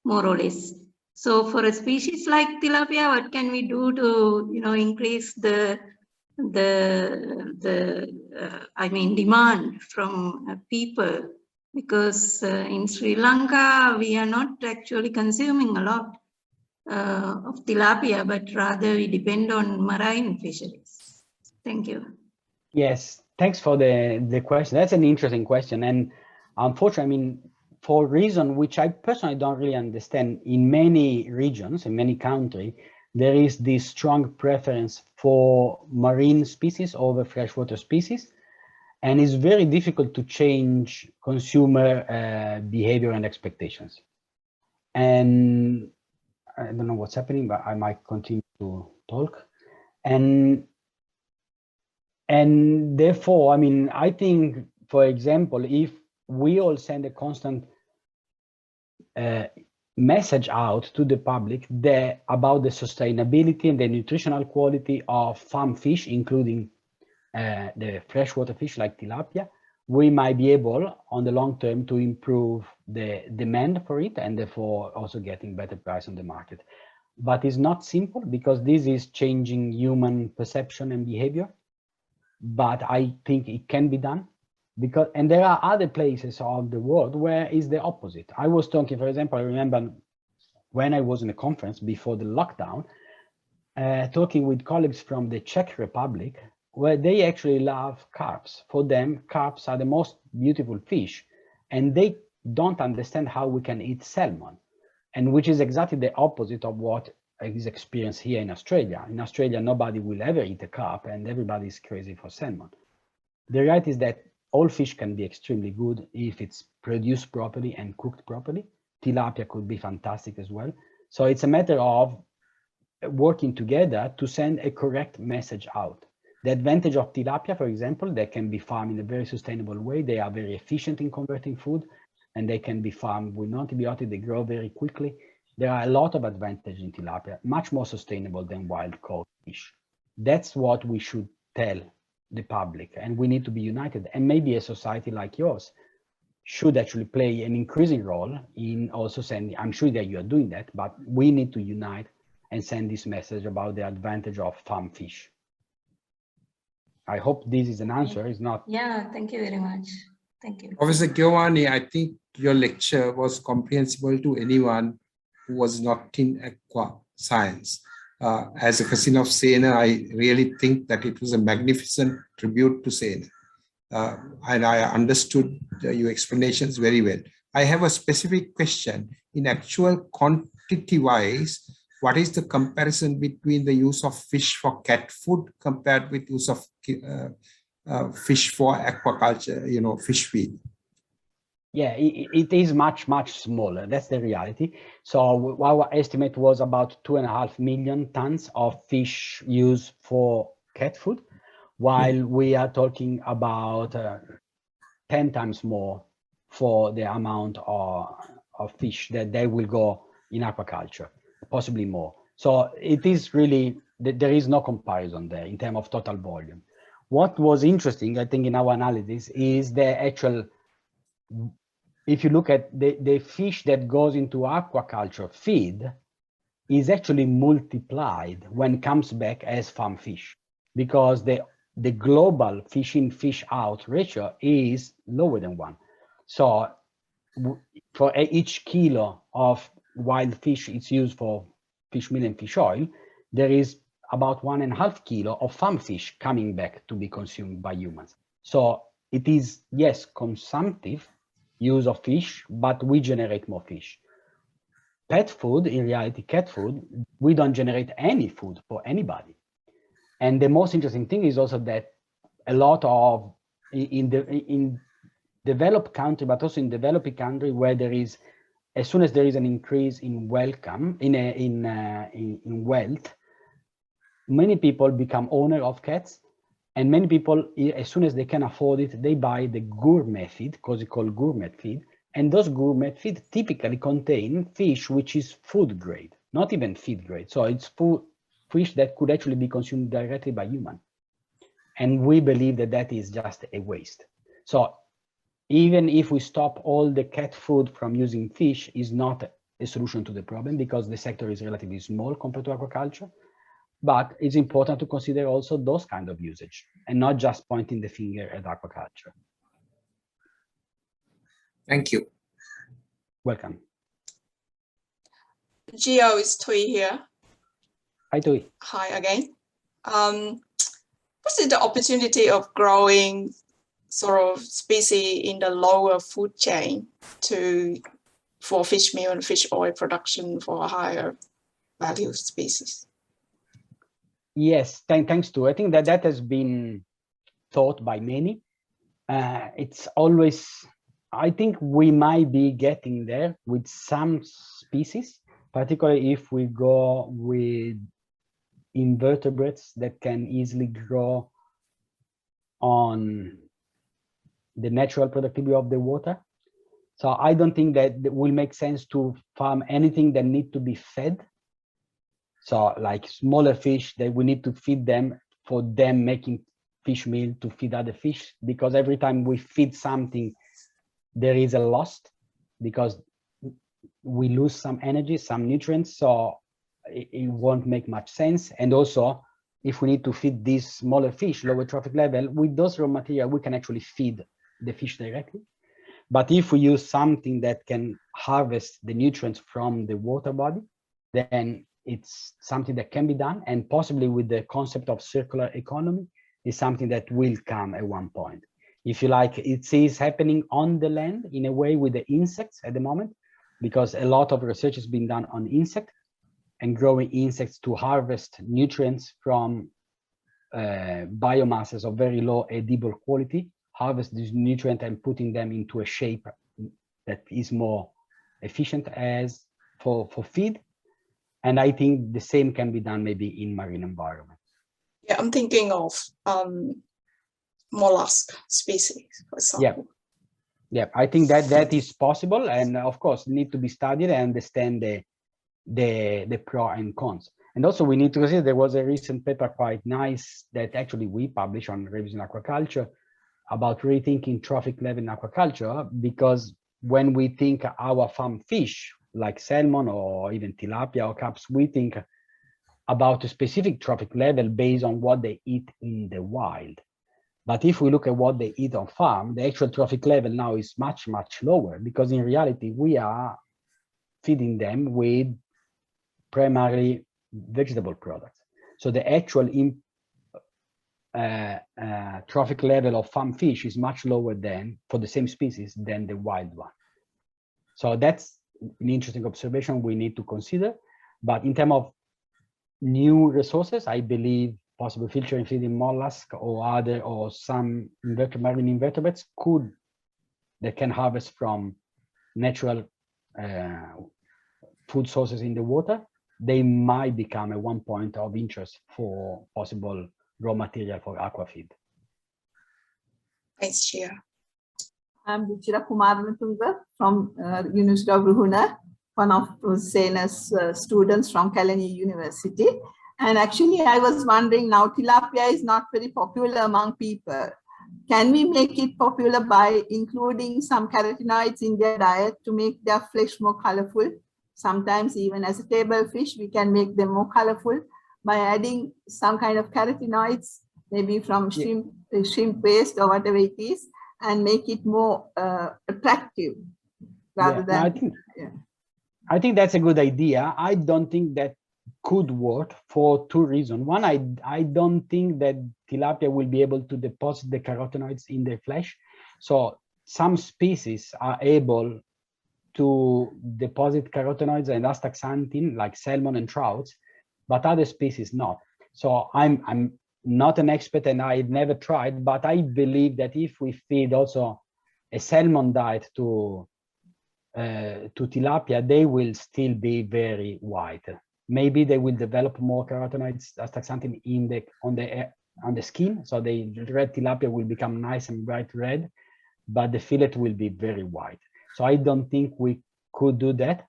more or less. So for a species like tilapia, what can we do to, increase the demand from people? Because in Sri Lanka, we are not actually consuming a lot of tilapia, but rather we depend on marine fisheries. Thank you. Yes, thanks for the question. That's an interesting question. And unfortunately, for a reason which I personally don't really understand, in many regions, in many countries, there is this strong preference for marine species over freshwater species. And it's very difficult to change consumer behavior and expectations. And I don't know what's happening, but I might continue to talk. And therefore, I think, for example, if we all send a constant message out to the public about the sustainability and the nutritional quality of farm fish, including the freshwater fish like tilapia, we might be able, on the long term, to improve the demand for it and therefore also getting better price on the market. but it's not simple because this is changing human perception and behavior. But I think it can be done because, and there are other places of the world where it's the opposite. I was talking, for example, I remember when I was in a conference before the lockdown, talking with colleagues from the Czech Republic, where they actually love carps. For them, carps are the most beautiful fish, and they don't understand how we can eat salmon, and which is exactly the opposite of what is experienced here in Australia. In Australia, nobody will ever eat a carp, and everybody is crazy for salmon. The reality is that all fish can be extremely good if it's produced properly and cooked properly. Tilapia could be fantastic as well. So it's a matter of working together to send a correct message out. The advantage of tilapia, for example, they can be farmed in a very sustainable way. They are very efficient in converting food, and they can be farmed with no antibiotics. They grow very quickly. There are a lot of advantages in tilapia, much more sustainable than wild caught fish. That's what we should tell the public, and we need to be united. And maybe a society like yours should actually play an increasing role in also sending, I'm sure that you are doing that, but we need to unite and send this message about the advantage of farm fish. I hope this is an answer. It's not. Yeah, thank you very much. Thank you. Professor Giovanni, I think your lecture was comprehensible to anyone who was not in aqua science. As a cousin of Sena, I really think that it was a magnificent tribute to Sena. And I understood your explanations very well. I have a specific question. In actual quantity-wise, what is the comparison between the use of fish for cat food compared with use of fish for aquaculture, fish feed? Yeah, it is much, much smaller. That's the reality. So our estimate was about 2.5 million tons of fish used for cat food, while we are talking about 10 times more for the amount of fish that they will go in aquaculture, possibly more. So it is really, there is no comparison there in terms of total volume. What was interesting, I think, in our analysis is the actual, if you look at the fish that goes into aquaculture feed is actually multiplied when it comes back as farm fish, because the global fish in, fish out ratio is lower than 1. So for each kilo of wild fish it's used for fish meal and fish oil, there is about 1.5 kilo of farm fish coming back to be consumed by humans. So it is, yes, consumptive use of fish, but we generate more fish. Pet food, in reality, cat food, we don't generate any food for anybody. And the most interesting thing is also that a lot of, in developed country, but also in developing country where there is, as soon as there is an increase in in wealth, many people become owner of cats, and many people, as soon as they can afford it, they buy the gourmet feed, because it's called gourmet feed, and those gourmet feed typically contain fish which is food grade, not even feed grade. So it's fish that could actually be consumed directly by human. And we believe that that is just a waste. So even if we stop all the cat food from using fish, is not a solution to the problem, because the sector is relatively small compared to aquaculture. But it's important to consider also those kind of usage and not just pointing the finger at aquaculture. Thank you. Welcome. Geo, is Tui here. Hi, Tui. Hi again. What is the opportunity of growing sort of species in the lower food chain for fish meal and fish oil production for higher value species? Yes, thanks to. I think that has been thought by many. It's always, I think we might be getting there with some species, particularly if we go with invertebrates that can easily grow on the natural productivity of the water. So I don't think that it will make sense to farm anything that need to be fed. So like smaller fish, that we need to feed them for them making fish meal to feed other fish, because every time we feed something, there is a loss because we lose some energy, some nutrients. So it won't make much sense. And also, if we need to feed these smaller fish, lower trophic level, with those raw material, we can actually feed the fish directly. But if we use something that can harvest the nutrients from the water body, then it's something that can be done, and possibly with the concept of circular economy is something that will come at one point. If you like, it is happening on the land in a way with the insects at the moment, because a lot of research has been done on insects and growing insects to harvest nutrients from biomasses of very low edible quality, harvest this nutrient and putting them into a shape that is more efficient as for feed. And I think the same can be done maybe in marine environment. Yeah, I'm thinking of mollusk species, for example. Yeah, I think that is possible, and of course need to be studied and understand the pro and cons. And also we need to consider, there was a recent paper quite nice that actually we published on Revision Aquaculture about rethinking trophic level in aquaculture, because when we think our farm fish like salmon or even tilapia or carps, we think about a specific trophic level based on what they eat in the wild. But if we look at what they eat on farm, the actual trophic level now is much, much lower, because in reality, we are feeding them with primarily vegetable products. So the actual trophic level of farm fish is much lower than, for the same species, than the wild one. So that's an interesting observation we need to consider. But in terms of new resources, I believe possible filtering feeding mollusk or other, or some marine invertebrates that can harvest from natural food sources in the water, they might become at one point of interest for possible raw material for aquafeed. Thanks, Chia. I'm Ruchira Kumaranatunga from University of Ruhuna, one of Sena's students from Kalani University. And actually, I was wondering, now tilapia is not very popular among people. Can we make it popular by including some carotenoids in their diet to make their flesh more colorful? Sometimes even as a table fish, we can make them more colorful by adding some kind of carotenoids, maybe from shrimp paste or whatever it is, and make it more attractive rather than. I think that's a good idea. I don't think that could work for two reasons. One, I don't think that tilapia will be able to deposit the carotenoids in their flesh. So some species are able to deposit carotenoids and astaxanthin, like salmon and trouts, but other species not. So I'm not an expert and I've never tried, but I believe that if we feed also a salmon diet to tilapia, they will still be very white. Maybe they will develop more carotenoids, astaxanthin on the skin, so the red tilapia will become nice and bright red, but the fillet will be very white. So I don't think we could do that.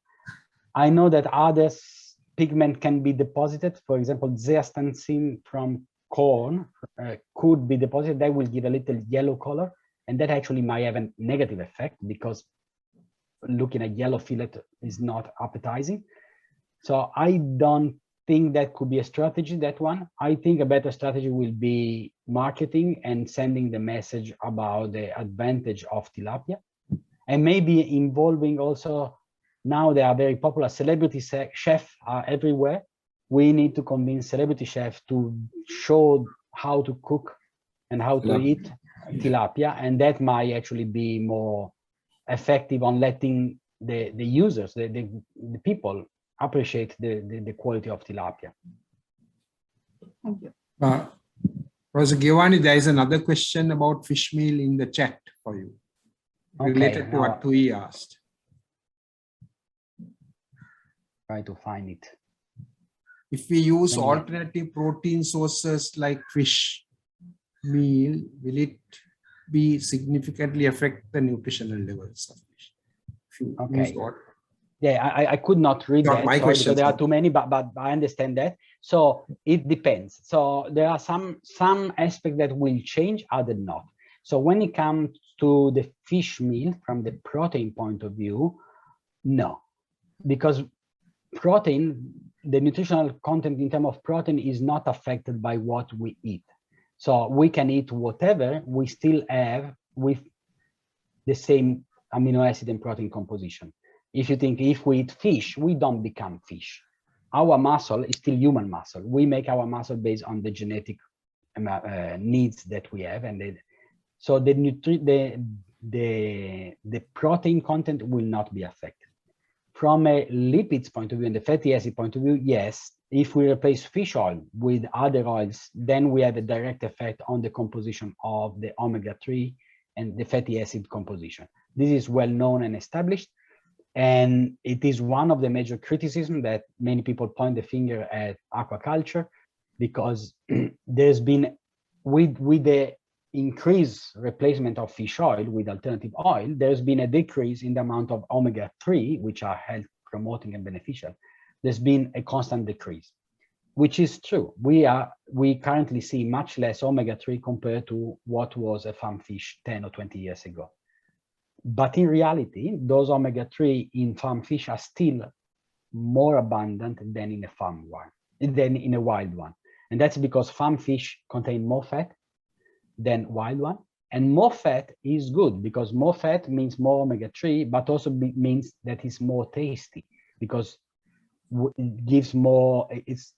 I know that other pigment can be deposited. For example, zeaxanthin from corn could be deposited. That will give a little yellow color, and that actually might have a negative effect, because looking at yellow fillet is not appetizing. So I don't think that could be a strategy, that one. I think a better strategy will be marketing and sending the message about the advantage of tilapia, and maybe involving also, now they are very popular, celebrity chefs are everywhere. We need to convince celebrity chefs to show how to cook and how to eat tilapia, and that might actually be more effective on letting the users, the people, appreciate the quality of tilapia. Thank you. Professor Giovanni, there is another question about fish meal in the chat for you, related to what we asked. Try to find it. If we use alternative protein sources like fish meal, will it be significantly affect the nutritional levels of fish? If you use Yeah, I could not read that, my question, because there are too many, but I understand that. So it depends. So there are some aspects that will change, other not. So when it comes to the fish meal from the protein point of view, no, because protein, the nutritional content in terms of protein is not affected by what we eat. So we can eat whatever, we still have with the same amino acid and protein composition. If you think if we eat fish, we don't become fish. Our muscle is still human muscle. We make our muscle based on the genetic needs that we have, and so the protein content will not be affected. From a lipids point of view and the fatty acid point of view, yes, if we replace fish oil with other oils, then we have a direct effect on the composition of the omega-3 and the fatty acid composition. This is well known and established, and it is one of the major criticisms that many people point the finger at aquaculture, because there's been, with the increased replacement of fish oil with alternative oil, there's been a decrease in the amount of omega-3, which are health promoting and beneficial. There's been a constant decrease, which is true. We currently see much less omega-3 compared to what was a farm fish 10 or 20 years ago. But in reality, those omega-3 in farm fish are still more abundant than in a farm one, than in a wild one. And that's because farm fish contain more fat than wild one. And more fat is good, because more fat means more omega-3, but also means that it's more tasty, because it gives more, it's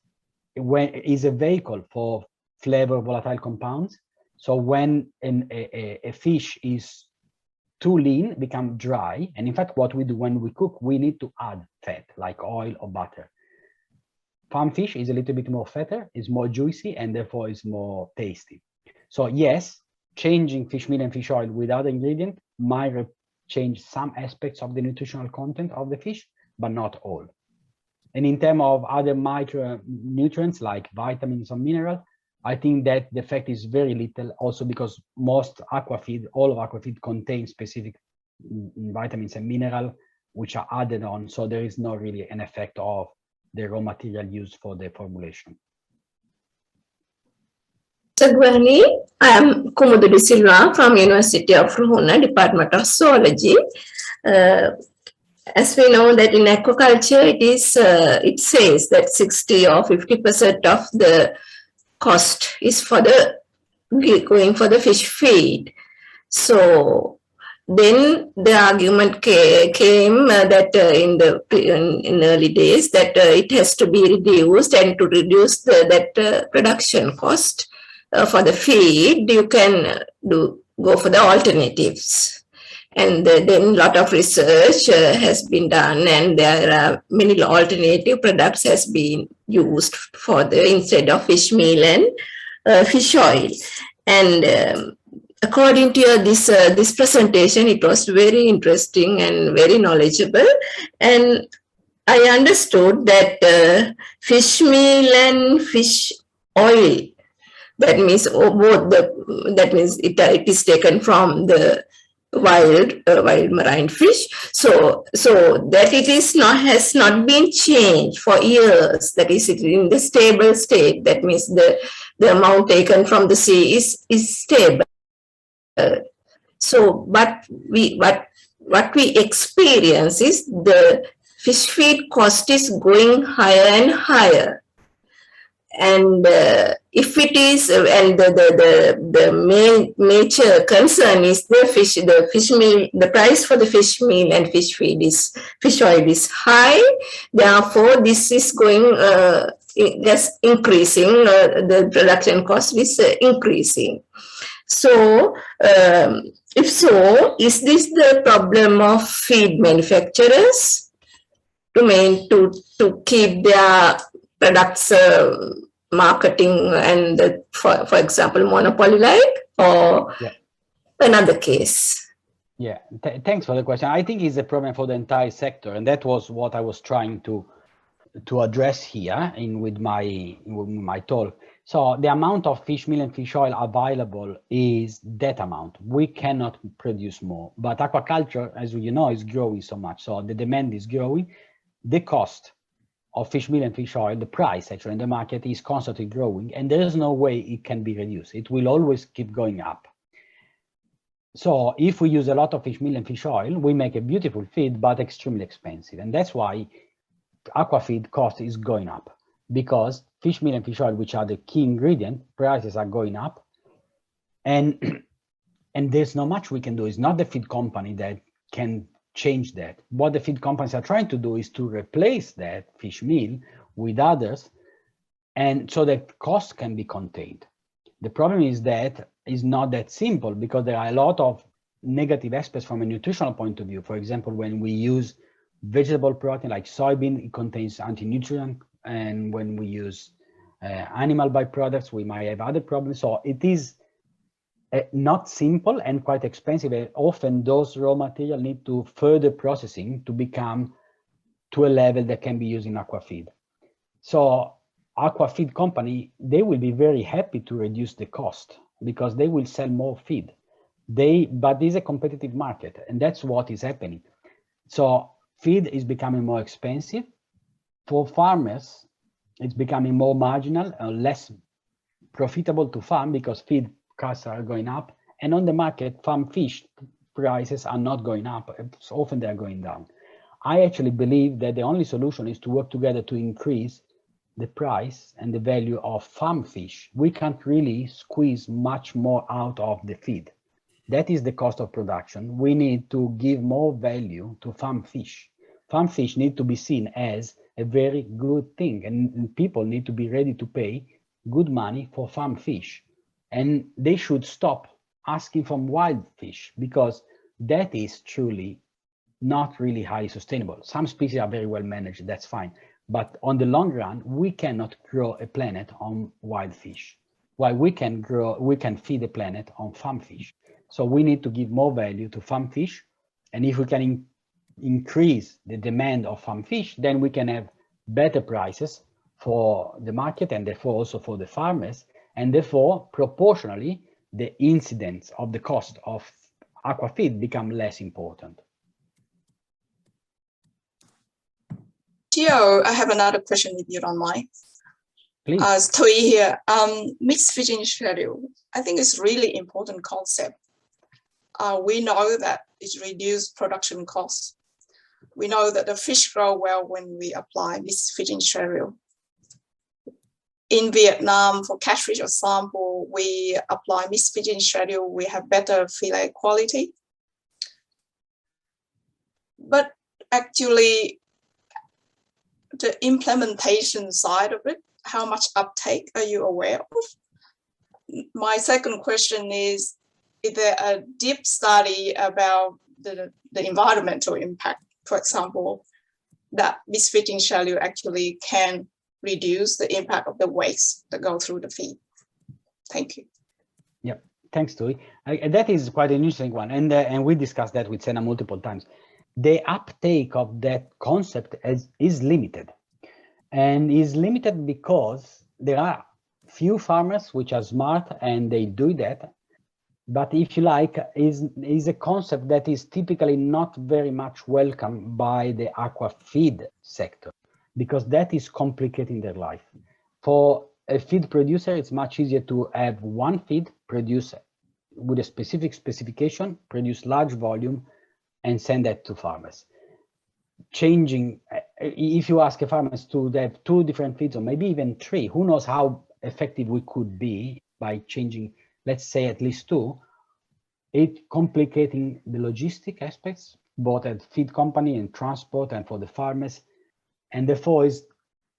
a vehicle for flavor volatile compounds. So when a fish is too lean, become dry. And in fact, what we do when we cook, we need to add fat like oil or butter. Farm fish is a little bit more fatter, is more juicy, and therefore is more tasty. So yes, changing fish meal and fish oil with other ingredients might change some aspects of the nutritional content of the fish, but not all. And in terms of other micronutrients like vitamins or minerals, I think that the effect is very little, also because most aquafeed, all of aquafeed contains specific vitamins and minerals which are added on. So there is not really an effect of the raw material used for the formulation. Sagwani, I am Kumudu Silva from University of Ruhuna, Department of Zoology. As we know that in aquaculture, it says that 60 or 50% of the cost is for going for the fish feed. So then the argument came that in early days that it has to be reduced, and to reduce that production cost for the feed, you can go for the alternatives. And then a lot of research has been done, and there are many alternative products has been used for instead of fish meal and fish oil. And according to this presentation, it was very interesting and very knowledgeable. And I understood that fish meal and fish oil, that means that means it is taken from the wild marine fish, so that it is has not been changed for years, that is it in the stable state. That means the amount taken from the sea is stable. So but what we experience is the fish feed cost is going higher and higher. And if it is, and the main major concern is the fish meal, the price for the fish meal and fish feed fish oil is high. Therefore, this is going just increasing. The production cost is increasing. So, if so, is this the problem of feed manufacturers to keep their products marketing and for example monopoly like, or another case? Yeah, thanks for the question. I think it's a problem for the entire sector, and that was what I was trying to address here with my talk. So the amount of fish meal and fish oil available is that amount. We cannot produce more, but aquaculture, as you know, is growing so much. So the demand is growing. The cost of fish meal and fish oil, the price actually in the market is constantly growing, and there is no way it can be reduced. It will always keep going up. So if we use a lot of fish meal and fish oil, we make a beautiful feed, but extremely expensive. And that's why aquafeed cost is going up because fish meal and fish oil, which are the key ingredient, prices are going up. And there's not much we can do. It's not the feed company that can change that. What the feed companies are trying to do is to replace that fish meal with others, and so that cost can be contained. The problem is that it's not that simple because there are a lot of negative aspects from a nutritional point of view. For example, when we use vegetable protein like soybean, it contains anti-nutrient, and when we use animal byproducts, we might have other problems. So it is not simple and quite expensive. And often those raw materials need to further processing to become to a level that can be used in aquafeed. So aquafeed company, they will be very happy to reduce the cost because they will sell more feed. But it's a competitive market, and that's what is happening. So feed is becoming more expensive. For farmers, it's becoming more marginal and less profitable to farm because feed costs are going up. And on the market, farm fish prices are not going up. So often they're going down. I actually believe that the only solution is to work together to increase the price and the value of farm fish. We can't really squeeze much more out of the feed. That is the cost of production. We need to give more value to farm fish. Farm fish need to be seen as a very good thing, and people need to be ready to pay good money for farm fish. And they should stop asking for wild fish because that is truly not really highly sustainable. Some species are very well managed, that's fine. But on the long run, we cannot grow a planet on wild fish. While we can feed a planet on farm fish. So we need to give more value to farm fish. And if we can increase the demand of farm fish, then we can have better prices for the market and therefore also for the farmers. And therefore, proportionally, the incidence of the cost of aquafeed become less important. Gio, I have another question if you don't mind. Please. Tui here. Mixed feeding schedule. I think it's really important concept. We know that it reduces production costs. We know that the fish grow well when we apply mixed feeding schedule. In Vietnam, for catfish example, we apply mixed feeding schedule. We have better fillet quality. But actually, the implementation side of it, how much uptake are you aware of? My second question is there a deep study about the environmental impact, for example, that mixed feeding schedule actually can reduce the impact of the waste that go through the feed? Thank you. Yeah, thanks, Tui. That is quite an interesting one, and we discussed that with Sena multiple times. The uptake of that concept is limited, and is limited because there are few farmers which are smart and they do that. But if you like, is a concept that is typically not very much welcomed by the aqua feed sector, because that is complicating their life. For a feed producer, it's much easier to have one feed produce with a specific specification, produce large volume, and send that to farmers. Changing, if you ask a farmer to have 2 different feeds or maybe even 3, who knows how effective we could be by changing, let's say at least 2, it complicating the logistic aspects, both at feed company and transport and for the farmers. And therefore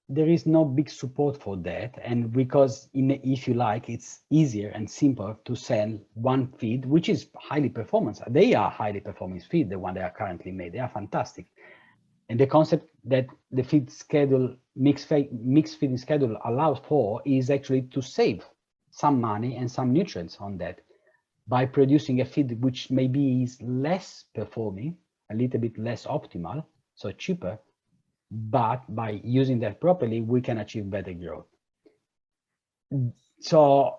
there is no big support for that. And because if you like, it's easier and simpler to sell one feed, which is highly performance. They are highly performance feed, the one they are currently made. They are fantastic. And the concept that the feed schedule, mixed feeding schedule allows for is actually to save some money and some nutrients on that by producing a feed which maybe is less performing, a little bit less optimal, so cheaper, but by using that properly, we can achieve better growth. So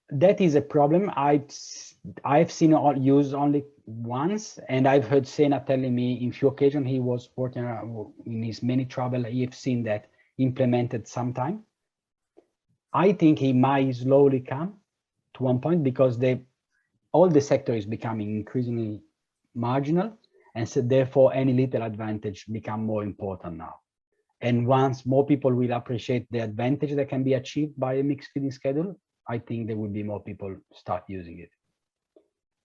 that is a problem. I've seen it used only once, and I've heard Sena telling me in few occasions he was working in his many travel, he've seen that implemented sometime. I think he might slowly come to one point because all the sector is becoming increasingly marginal, and so therefore any little advantage become more important now. And once more people will appreciate the advantage that can be achieved by a mixed feeding schedule, I think there will be more people start using it.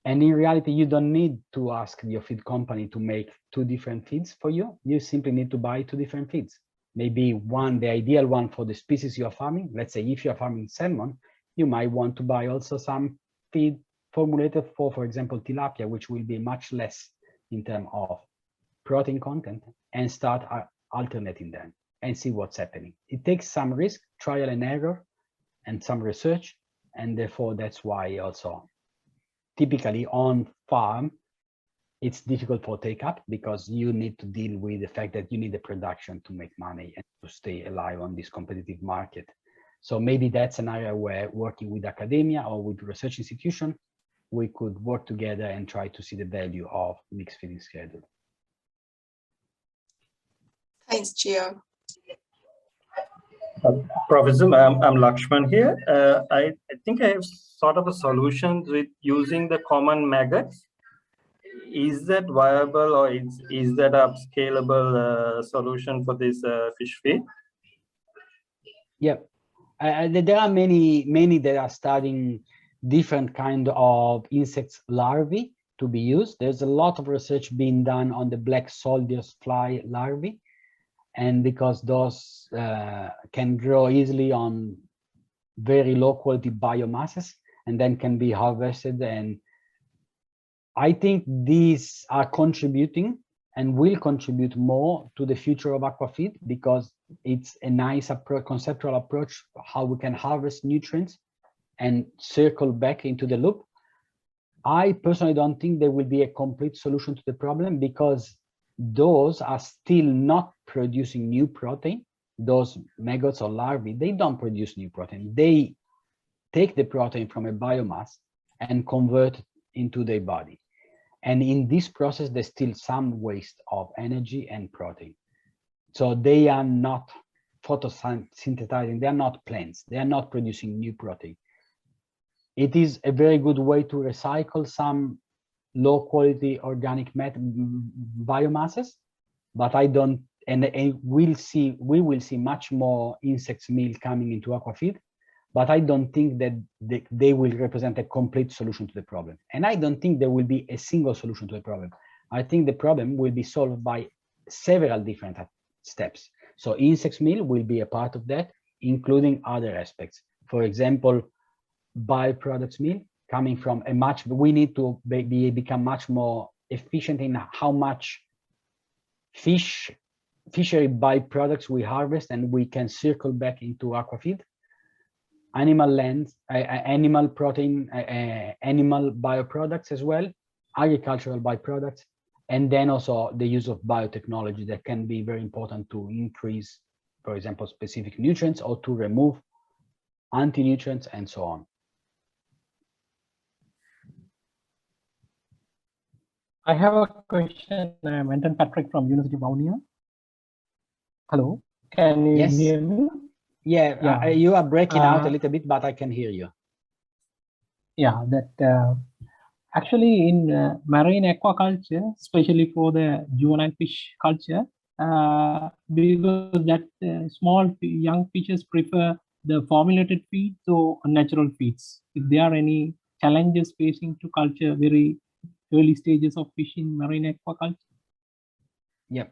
And in reality, you don't need to ask your feed company to make 2 different feeds for you. You simply need to buy 2 different feeds. Maybe one, the ideal one for the species you are farming. Let's say if you are farming salmon, you might want to buy also some feed formulated for example, tilapia, which will be much less in terms of protein content, and start alternating them and see what's happening. It takes some risk, trial and error, and some research. And therefore, that's why also typically on farm, it's difficult for take up because you need to deal with the fact that you need the production to make money and to stay alive on this competitive market. So maybe that's an area where working with academia or with research institution, we could work together and try to see the value of mixed feeding schedule. Thanks, Gio. Professor, I'm Lakshman here. I think I have sort of a solution with using the common maggots. Is that viable, or is that a scalable solution for this fish feed? Yeah, there are many that are studying different kind of insects larvae to be used. There's a lot of research being done on the black soldier's fly larvae, and because those can grow easily on very low quality biomasses and then can be harvested. And I think these are contributing and will contribute more to the future of aquafeed, because it's a nice conceptual approach how we can harvest nutrients and circle back into the loop. I personally don't think there will be a complete solution to the problem, because those are still not producing new protein. Those maggots or larvae, they don't produce new protein. They take the protein from a biomass and convert it into their body. And in this process, there's still some waste of energy and protein. So they are not photosynthesizing, they are not plants, they are not producing new protein. It is a very good way to recycle some low quality organic biomasses, but I don't, and we will see much more insects meal coming into aquafeed, but I don't think that they will represent a complete solution to the problem. And I don't think there will be a single solution to the problem. I think the problem will be solved by several different steps. So insects meal will be a part of that, including other aspects. For example, byproducts meal coming from we need to become much more efficient in how much fishery byproducts we harvest, and we can circle back into aquafeed. Animal protein, animal bioproducts as well, agricultural byproducts, and then also the use of biotechnology that can be very important to increase, for example, specific nutrients or to remove anti-nutrients and so on. I have a question. I'm Anton Patrick from University of Vaunia. Hello, can you hear me? Yeah, you are breaking out a little bit, but I can hear you. Yeah, that actually in marine aquaculture, especially for the juvenile fish culture, because that small young fishes prefer the formulated feeds or natural feeds. If there are any challenges facing to culture very early stages of fish in marine aquaculture? Yeah,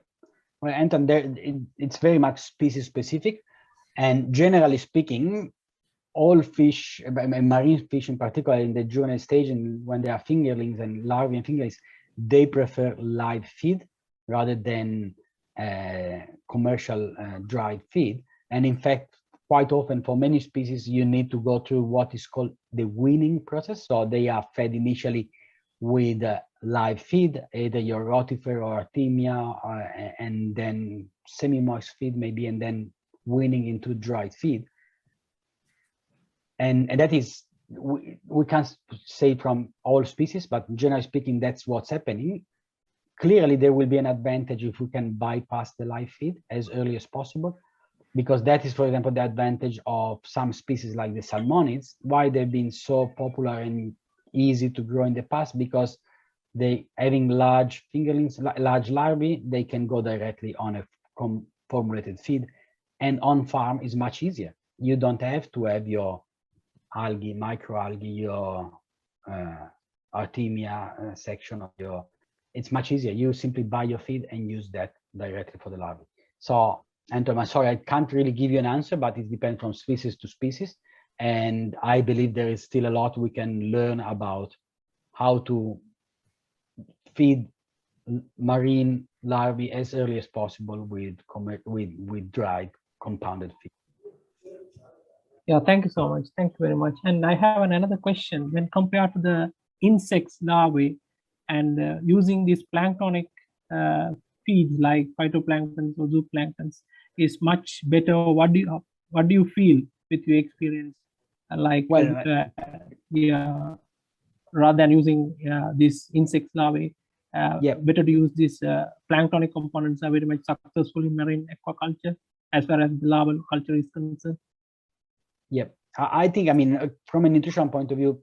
well, Anton, it's very much species specific. And generally speaking, all fish, marine fish in particular, in the juvenile stage, and when they are fingerlings and larvae and fingerlings, they prefer live feed rather than commercial dried feed. And in fact, quite often for many species, you need to go through what is called the weaning process. So they are fed initially with live feed, either your rotifer or artemia, and then semi-moist feed maybe, and then weaning into dried feed. And that is, we can't say from all species, but generally speaking, that's what's happening. Clearly, there will be an advantage if we can bypass the live feed as early as possible, because that is, for example, the advantage of some species like the salmonids, why they've been so popular and easy to grow in the past, because they having large fingerlings, large larvae, they can go directly on a formulated feed, and on farm is much easier. You don't have to have your algae, microalgae, your Artemia section of your. It's much easier. You simply buy your feed and use that directly for the larvae. So, Anton, I'm sorry, I can't really give you an answer, but it depends from species to species. And I believe there is still a lot we can learn about how to feed marine larvae as early as possible with dried compounded feed. Yeah, thank you so much. Thank you very much. And I have another question. When compared to the insects larvae and using these planktonic feeds like phytoplanktons or zooplanktons is much better. What do you feel with your experience? Yeah, rather than using these insect larvae, better to use these planktonic components are very much successful in marine aquaculture as far as the larval culture is concerned. Yep, I think, I mean, from a nutrition point of view,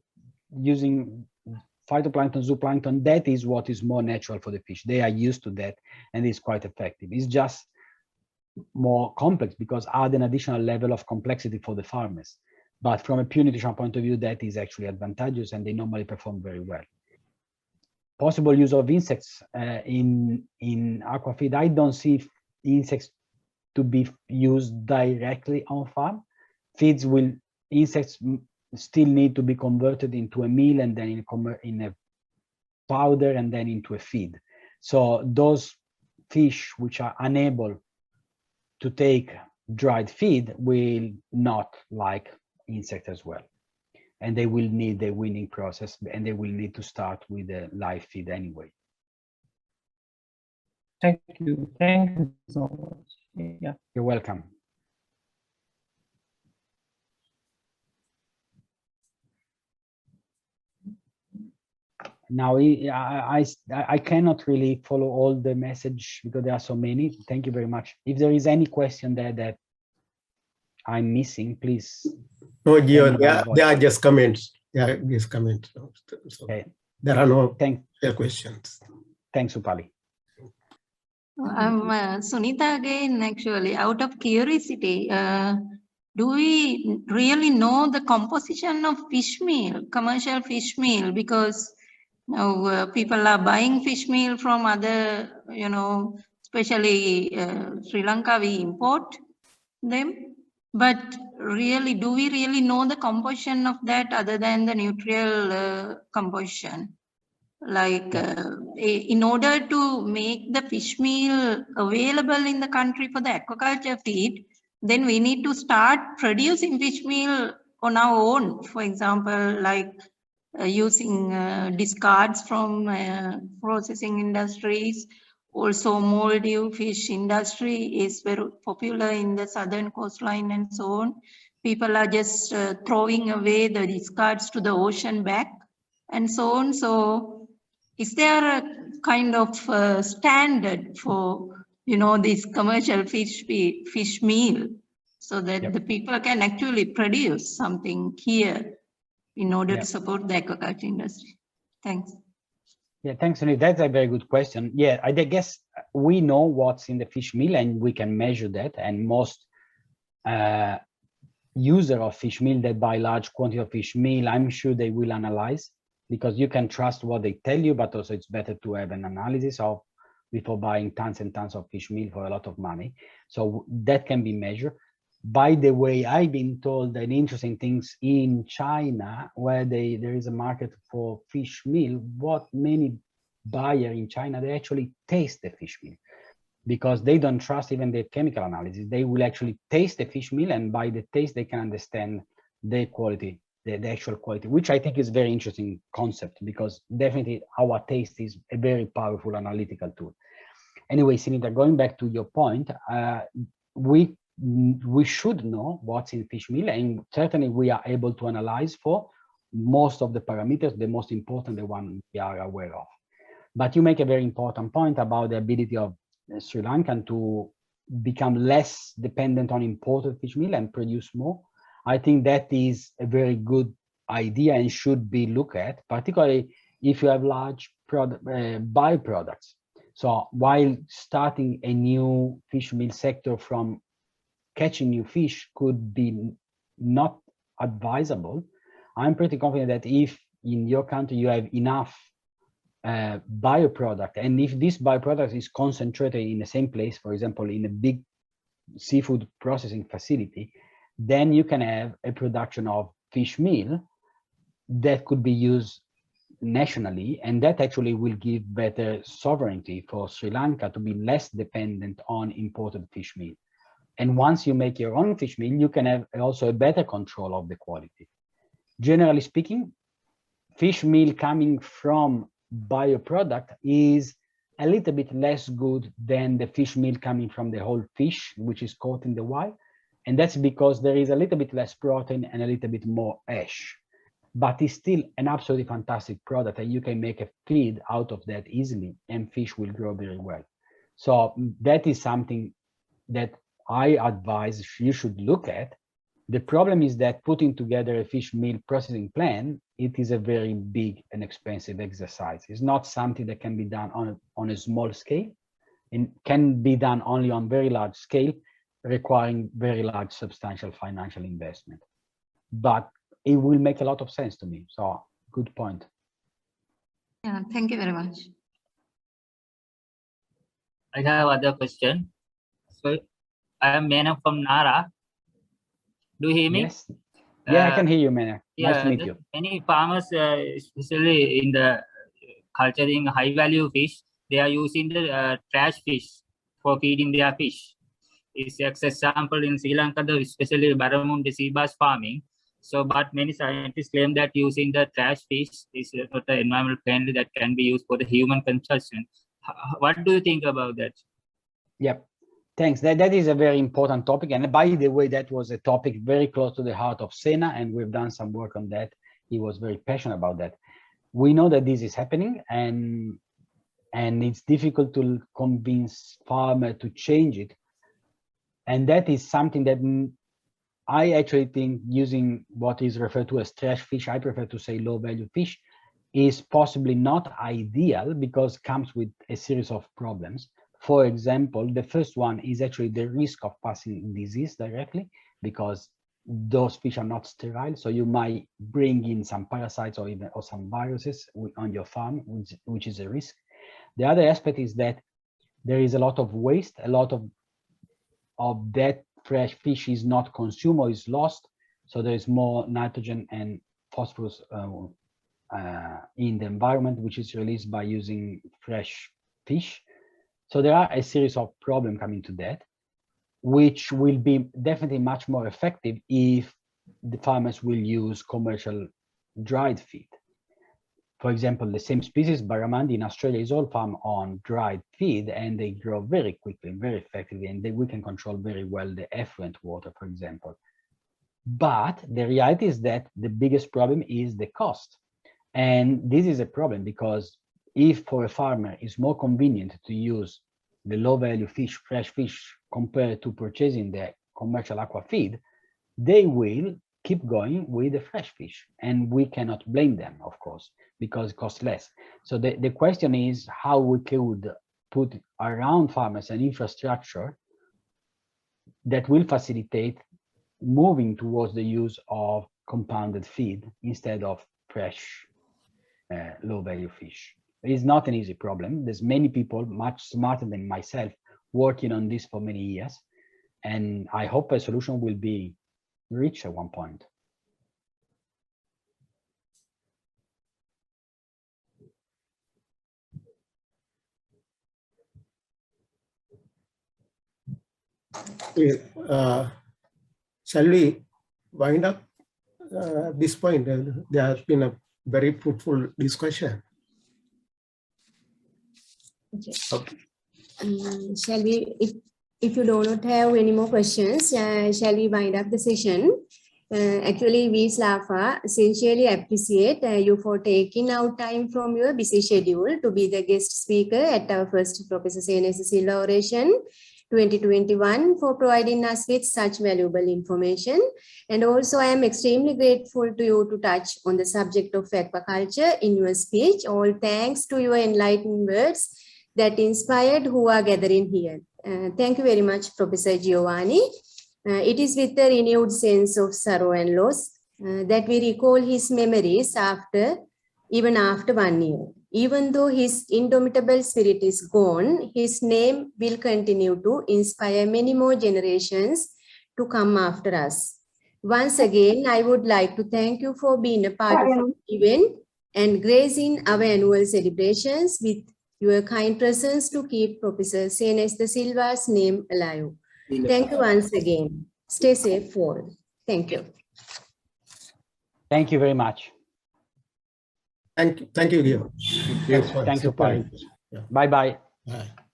using phytoplankton, zooplankton, that is what is more natural for the fish. They are used to that and it's quite effective. It's just more complex because add an additional level of complexity for the farmers. But from a pure nutrition point of view, that is actually advantageous and they normally perform very well. Possible use of insects in aquafeed, I don't see insects to be used directly on farm. Insects still need to be converted into a meal and then in a powder and then into a feed. So those fish which are unable to take dried feed will not like insect as well. And they will need the weaning process and they will need to start with a live feed anyway. Thank you. Thank you so much. Yeah. You're welcome. Now, I cannot really follow all the message because there are so many. Thank you very much. If there is any question there that I'm missing, please. No, Gio, they are just comments. Yeah, just comments. So okay. There are no questions. Thanks, Upali. Sunita again, actually, out of curiosity, do we really know the composition of fish meal, commercial fish meal? Because now people are buying fish meal from other, especially Sri Lanka, we import them. But really, do we really know the composition of that other than the nutritional composition? Like in order to make the fish meal available in the country for the aquaculture feed, then we need to start producing fish meal on our own. For example, like using discards from processing industries. Also, moldy fish industry is very popular in the southern coastline and so on. People are just throwing away the discards to the ocean back and so on. So is there a kind of standard for, this commercial fish meal so that the people can actually produce something here in order to support the aquaculture industry? Thanks. Yeah, thanks, Sunil. That's a very good question. Yeah, I guess we know what's in the fish meal and we can measure that. And most user of fish meal that buy large quantity of fish meal, I'm sure they will analyze because you can trust what they tell you, but also it's better to have an analysis of before buying tons and tons of fish meal for a lot of money. So that can be measured. By the way, I've been told that interesting things in China, where there is a market for fish meal, what many buyers in China, they actually taste the fish meal because they don't trust even the chemical analysis. They will actually taste the fish meal and by the taste, they can understand the quality, the actual quality, which I think is a very interesting concept because definitely our taste is a very powerful analytical tool. Anyway, Sinita, going back to your point, we should know what's in fish meal and certainly we are able to analyze for most of the parameters, the most important, the one we are aware of. But you make a very important point about the ability of Sri Lankan to become less dependent on imported fish meal and produce more. I think that is a very good idea and should be looked at, particularly if you have large byproducts. So while starting a new fish meal sector from catching new fish could be not advisable, I'm pretty confident that if in your country you have enough bioproduct, and if this bioproduct is concentrated in the same place, for example, in a big seafood processing facility, then you can have a production of fish meal that could be used nationally, and that actually will give better sovereignty for Sri Lanka to be less dependent on imported fish meal. And once you make your own fish meal, you can have also a better control of the quality. Generally speaking, fish meal coming from bioproduct is a little bit less good than the fish meal coming from the whole fish, which is caught in the wild. And that's because there is a little bit less protein and a little bit more ash. But it's still an absolutely fantastic product, and you can make a feed out of that easily, and fish will grow very well. So that is something that I advise you should look at. The problem is that putting together a fish meal processing plan, it is a very big and expensive exercise. It's not something that can be done on a small scale. It can be done only on very large scale, requiring very large substantial financial investment. But it will make a lot of sense to me. So good point. Yeah, thank you very much. I have other question. So I am Mena from Nara. Do you hear me? Yes. Yeah, I can hear you, Mena. Nice to meet you. Many farmers, especially in the culturing high value fish, they are using the trash fish for feeding their fish. It's an example in Sri Lanka, especially Baramundi sea bass farming. So, but many scientists claim that using the trash fish is not environmental friendly, that can be used for the human consumption. What do you think about that? Yep. Thanks. That is a very important topic. And by the way, that was a topic very close to the heart of Sena, and we've done some work on that. He was very passionate about that. We know that this is happening, and it's difficult to convince farmers to change it. And that is something that I actually think using what is referred to as trash fish, I prefer to say low value fish, is possibly not ideal because it comes with a series of problems. For example, the first one is actually the risk of passing disease directly, because those fish are not sterile. So you might bring in some parasites or some viruses on your farm, which is a risk. The other aspect is that there is a lot of waste, a lot of that fresh fish is not consumed or is lost. So there is more nitrogen and phosphorus in the environment, which is released by using fresh fish. So there are a series of problems coming to that, which will be definitely much more effective if the farmers will use commercial dried feed. For example, the same species, barramundi in Australia, is all farmed on dried feed, and they grow very quickly, very effectively, and we can control very well the effluent water, for example. But the reality is that the biggest problem is the cost. And this is a problem because if for a farmer it's more convenient to use the low value fish, fresh fish, compared to purchasing the commercial aqua feed, they will keep going with the fresh fish. And we cannot blame them, of course, because it costs less. So the question is how we could put around farmers an infrastructure that will facilitate moving towards the use of compounded feed instead of fresh low value fish. It is not an easy problem. There's many people much smarter than myself working on this for many years. And I hope a solution will be reached at one point. Shall we wind up this point? There has been a very fruitful discussion. Okay. Shall we, if you do not have any more questions, shall we wind up the session? Actually, we SLAFA sincerely appreciate you for taking out time from your busy schedule to be the guest speaker at our first Professor Sena Silva Oration 2021 for providing us with such valuable information. And also I am extremely grateful to you to touch on the subject of aquaculture in your speech. All thanks to your enlightening words that inspired who are gathering here. Thank you very much, Professor Giovanni. It is with a renewed sense of sorrow and loss that we recall his memories even after 1 year. Even though his indomitable spirit is gone, his name will continue to inspire many more generations to come after us. Once again, I would like to thank you for being a part of the event and gracing our annual celebrations with your kind presence to keep Professor Sena Silva's name alive. Thank you once again. Stay safe all. Thank you. Thank you very much. Thank you, Leo. Thank you, Pai. Yeah. Bye-bye. Bye.